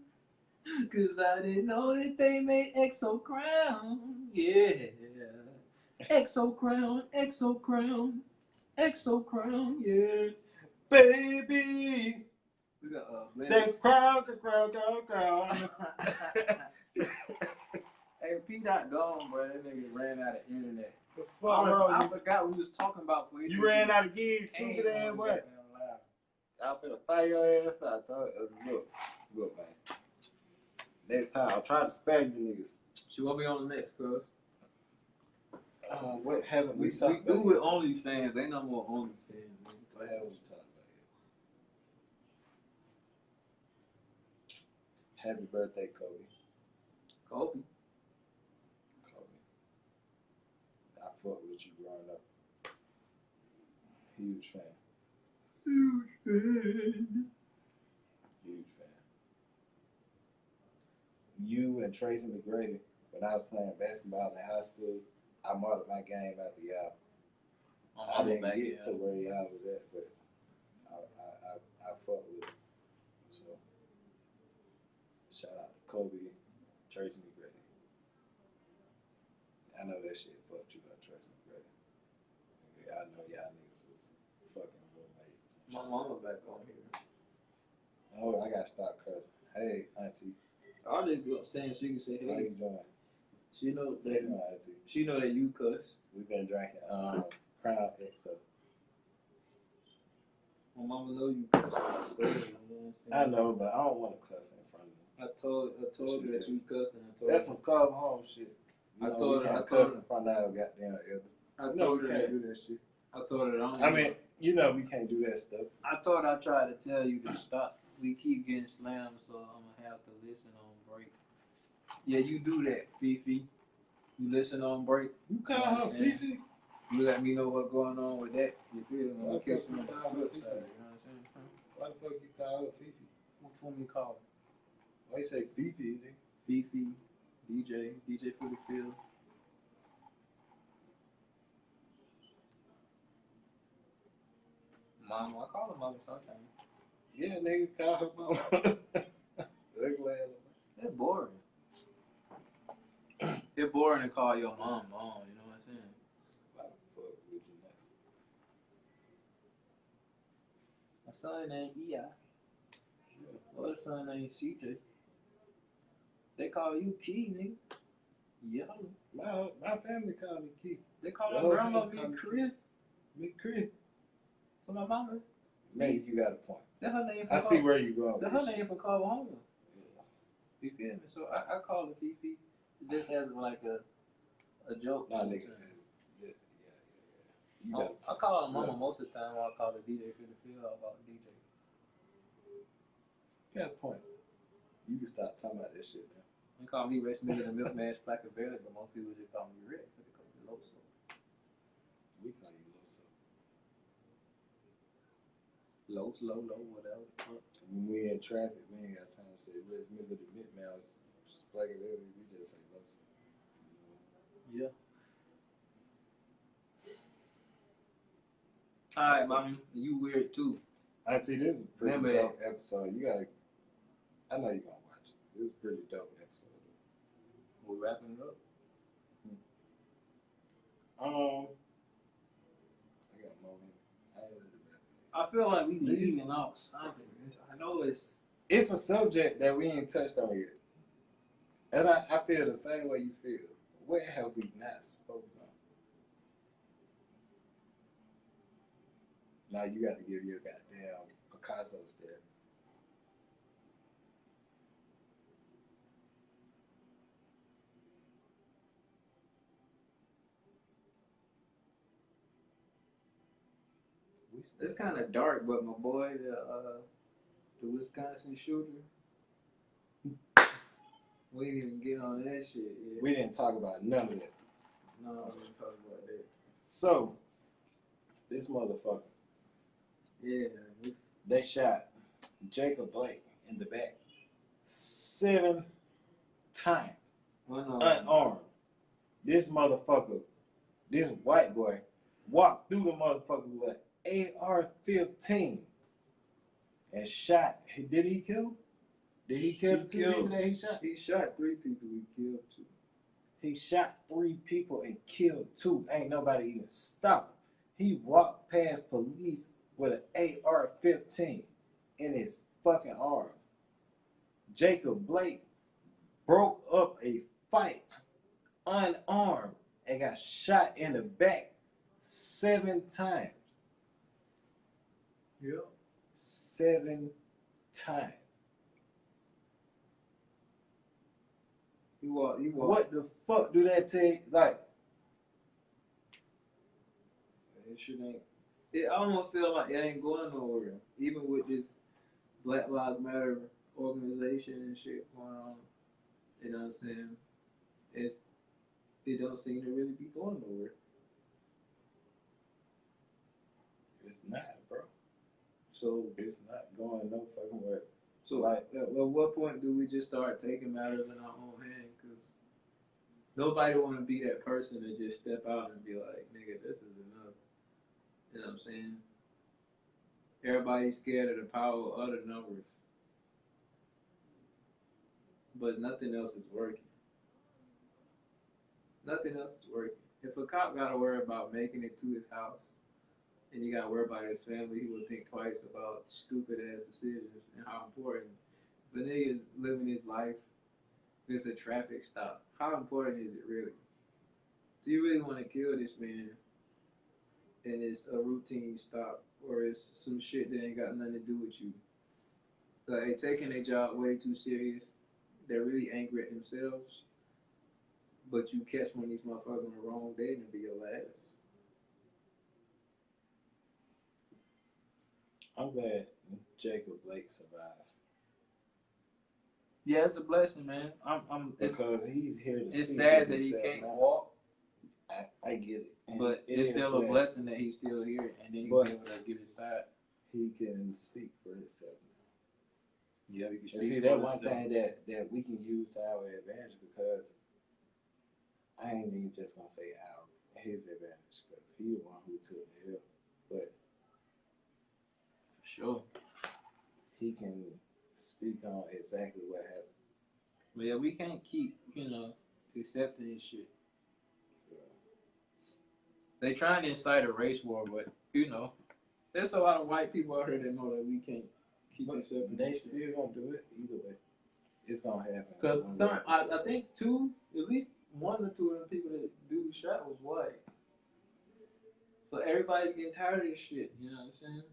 Cause I didn't know that they made EXO crown. Yeah. EXO crown, EXO crown, EXO crown, yeah. Baby, We got they crown. Hey, P Dot gone, bro. That nigga ran out of internet. The I fuck, bro? forgot what we was talking about for You ran out of gigs, stupid ass boy. I'm finna fire your ass out. Look, man. Next time, I'll try to spare you niggas. She won't be on the next, cuz. What haven't we We talked do about? with OnlyFans. Ain't no more OnlyFans. What haven't we talked about yet? Happy birthday, Kobe. Kobe. I fuck with you growing up. Huge fan. Huge fan. Huge fan. You and Tracy McGrady, when I was playing basketball in high school, I modeled my game after y'all. I didn't get to where y'all was at, but I fuck with it. So, shout out to Kobe, Tracy McGrady. I know that shit fucked you up, Tracy McGrady. Yeah, I know y'all niggas was fucking roommates. My mama back on here. Oh, I gotta stop cussing. Hey, auntie, I just go saying she can say, how hey, you doing? she know Hey, that auntie. she know that you cuss. We've been drinking Crown XO. My mama know you cuss. I say it, you know what I'm saying? I know, but I don't want to cuss in front of them. I told her that you cussing. That's some call home shit. I You know, told we her- can't I told cuss her- in front of our goddamn elders. I You know told we her can't that. do that shit. I told her that I mean, you know we can't do that stuff. I told her I tried to tell you to stop. We keep getting slammed, so I'm gonna have to listen on break. Yeah, you do that, Fifi. You listen on break. You know what call I'm her saying? Fifi? You let me know what's going on with that. You feel me? Why I catch the me on fuck the you flip call side. her You know what I'm saying? Why the fuck you call her Fifi? Which one we call? Why you say Fifi, nigga? Fifi, DJ for the field. Mama, I call her mama sometimes. Yeah, nigga, call her mama. Ugly ass. That's boring. It's boring to call your mom, you know what I'm saying? Why the fuck would you not? My son named E.I. My other son named CJ. They call you Key, nigga. Yeah. My family call me Keith. They call The my whole grandma family me call me Chris. Me Chris. So my mama. Maybe you got a point. That's her name I for see where you going. That's with her this name for Carl Homer. You feel me? So I call her Fifi just as like a joke. shit. Nah, nigga. sometimes. Yeah. You got I call her mama Yeah. most of the time, or I call her DJ for the field, or I call her DJ. you got a point. You can stop talking about this shit, man. They call me Rex Miller, the Milkman Splackavelli, but most people just call me Rex. So they call me Loso. We call you Loso. Low, whatever. When we in traffic, we ain't got time to say Rich Miller the Mid Mouse, Splagger, we just say Loso. Yeah. Alright, mommy, you weird too. I see this is a pretty Remember dope episode. You gotta, I know you're gonna watch it. This is a pretty dope episode. We're wrapping it up. I got more in it. I ain't really rapping. I feel like we leaving out something. I know It's a subject that we ain't touched on yet. And I feel the same way you feel. What have we not spoken on? Now you got to give your goddamn Picasso stare. it's kind of dark, but my boy, the Wisconsin shooter, we didn't even get on that shit yet. We didn't talk about none of that. No, we didn't talk about that. So, this motherfucker, Yeah, they shot Jacob Blake in the back 7 times, unarmed. This motherfucker, this white boy, walked through the motherfucker with an AR-15 and shot. Did he kill him? Did he kill the 2 people that he shot? He shot 3 people. He killed 2. He shot 3 people and killed 2. Ain't nobody even stopped him. He walked past police with an AR-15 in his fucking arm. Jacob Blake broke up a fight unarmed and got shot in the back 7 times. Yep. 7 times. He walked. What the fuck do that take? Like, It shit ain't. I almost feel like it ain't going nowhere. Even with this Black Lives Matter organization and shit going on, you know what I'm saying? It don't seem to really be going nowhere. it's not, bro. So It's not going no fucking way. So, like, at what point do we just start taking matters in our own hand? Because nobody want to be that person to just step out and be like, nigga, this is enough. You know what I'm saying? Everybody's scared of the power of other numbers. But nothing else is working. Nothing else is working. If a cop got to worry about making it to his house, and he got to worry about his family, he would think twice about stupid ass decisions and how important. If a nigga is living his life, it's a traffic stop. How important is it really? Do you really want to kill this man? And it's a routine stop, or it's some shit that ain't got nothing to do with you. Like, they taking their job way too serious. They're really angry at themselves. But you catch one of these motherfuckers on the wrong day and it'll be your last. I'm glad Jacob Blake survived. Yeah, it's a blessing, man. Because he's here to speak. It's sad for that he himself can't now. walk, I get it. And but it it's is still a sad. blessing that he's still here and then he can be able to give his side. He can speak for himself now. Yeah, he can speak And see, for that's one himself. thing that we can use to our advantage, because I ain't even just gonna say his advantage, because he the one who took the L. But For sure. he can speak on exactly what happened. But yeah, we can't keep, accepting this shit. They trying to incite a race war, but, there's a lot of white people out here that know that we can't keep accepting They this shit. still gonna do it either way. It's gonna happen. Because I think at least one or two of the people that do the shot was white. So everybody's getting tired of this shit, you know what I'm saying?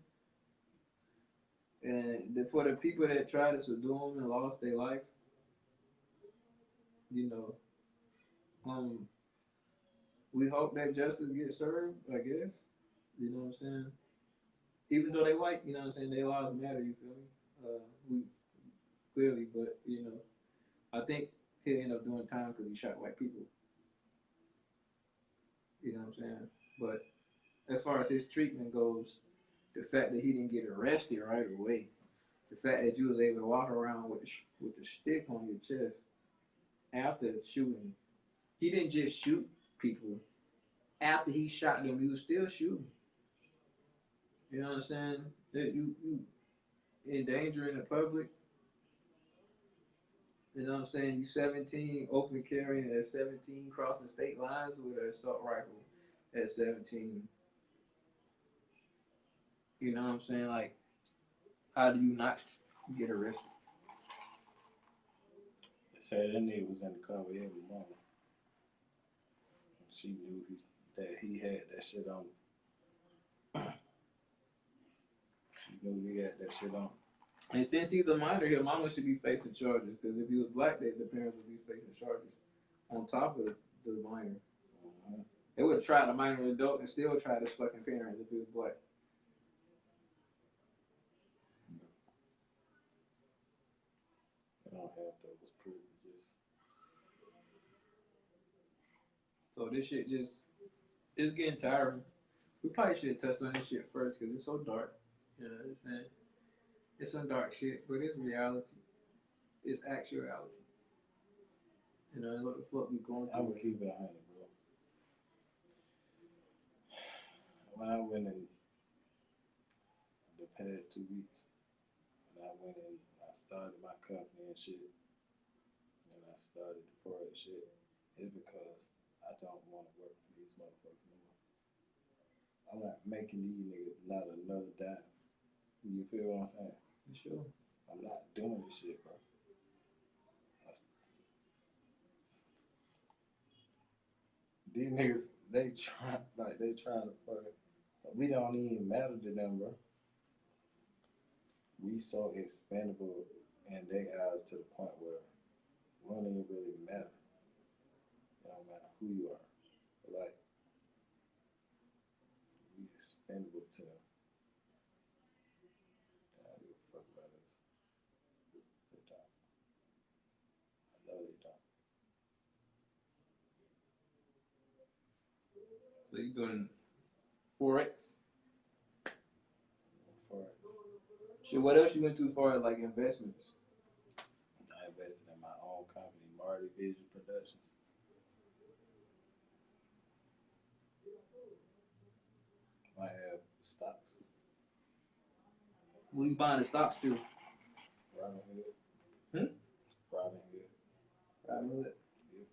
And for the people that tried to subdue them and lost their life, we hope that justice gets served, I guess. You know what I'm saying? Even though they white, you know what I'm saying? Their lives matter, you feel me? We clearly, but, I think he'll end up doing time because he shot white people. You know what I'm saying? But as far as his treatment goes, the fact that he didn't get arrested right away, the fact that you was able to walk around with the stick on your chest after shooting, he didn't just shoot people. After he shot them, he was still shooting. You know what I'm saying? That you endangering the public. You know what I'm saying? You 17, open carrying at 17, crossing state lines with an assault rifle at 17. You know what I'm saying? Like, how do you not get arrested? They said that nigga was in the car with every mama. She knew that he had that shit on. She knew he had that shit on. And since he's a minor, his mama should be facing charges. Because if he was black, the parents would be facing charges on top of the minor. Mm-hmm. They would have tried a minor adult and still tried his fucking parents if he was black. They don't have those privileges. So this shit it's getting tiring. We probably should have touched on this shit first because it's so dark. You know what I'm saying? It's some dark shit, but it's reality. It's actuality. You know, what the fuck we going through. I'm gonna keep it 100, bro. When I went in the past 2 weeks, and I went in, I started my company and shit, and I started the forex shit, it's because I don't want to work for these motherfuckers no more. I'm not making these niggas not another dime. You feel what I'm saying? For sure. I'm not doing this shit, bro. These niggas, they trying to fuck it. We don't even matter to them, bro. We so expendable in their eyes to the point where we don't even really matter. It don't matter who you are. But like, we expendable to them. They don't give a fuck about us. They don't. I know they don't. So you doing forex? Forex. Shit, what else you went too far as like investments? I invested in my own company, Marty Vision Productions. I have stocks. Who you buying the stocks to? Robinhood. Hmm? Robinhood. Robinhood. Yep.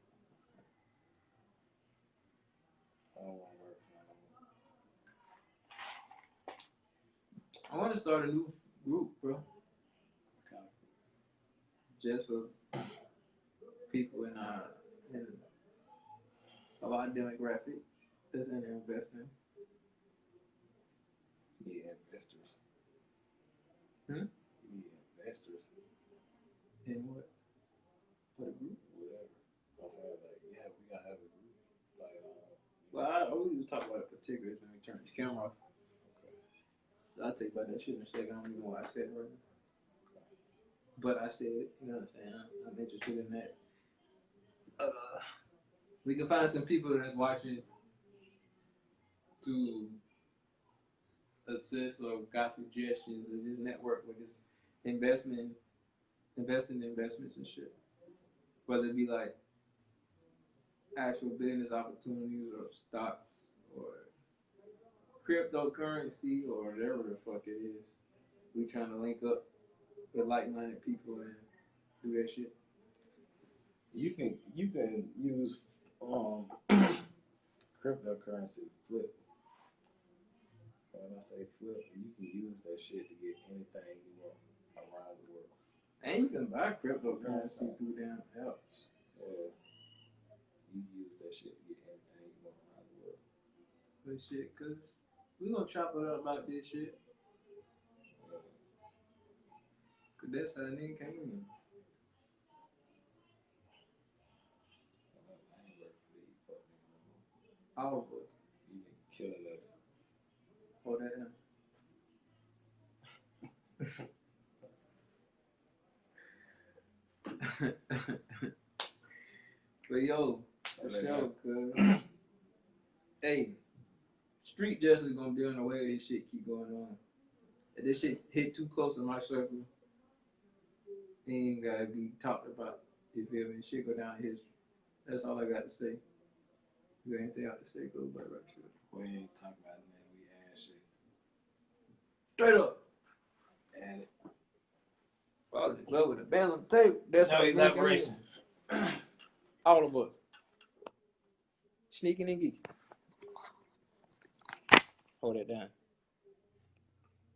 want to start a new group, bro. Kind Just for people in of our demographic that's in there investing. Yeah, investors. Hmm? Yeah, investors. In what? What a group? Whatever. I'm saying, like, yeah, we gotta have a group. Like, Well, we was talking about a particular when we turn this camera off. I'll tell you about that shit in a second. I don't even know why I said it right now. But I said it, you know what I'm saying? I'm interested in that. We can find some people that's watching to assist or got suggestions or just network with this investing in investments and shit. Whether it be like actual business opportunities or stocks or cryptocurrency or whatever the fuck it is. We trying to link up with like-minded people and do that shit. you can use cryptocurrency flip. When I say flip, you can use that shit to get anything you want around the world. And you can buy cryptocurrency through damn apps. Yeah. You can use that shit to get anything you want around the world. But shit, cause we gonna chop it up about this shit. Cause that's how nigga came in. I ain't working for these fuck niggas no more. All of us. You been killing us. Hold that down. But yo, for sure, cuz. Hey, street justice gonna be on the way if this shit keep going on. If this shit hit too close to my circle, it ain't gotta be talked about. You feel me? Shit go down history. That's all I got to say. You got anything else to say? Go by right shit. We ain't talking about nothing. We add shit. Straight up. Add it. Follow the club with a band on the table. That's how elaboration. All of us. Sneaking and geeking. Hold it down.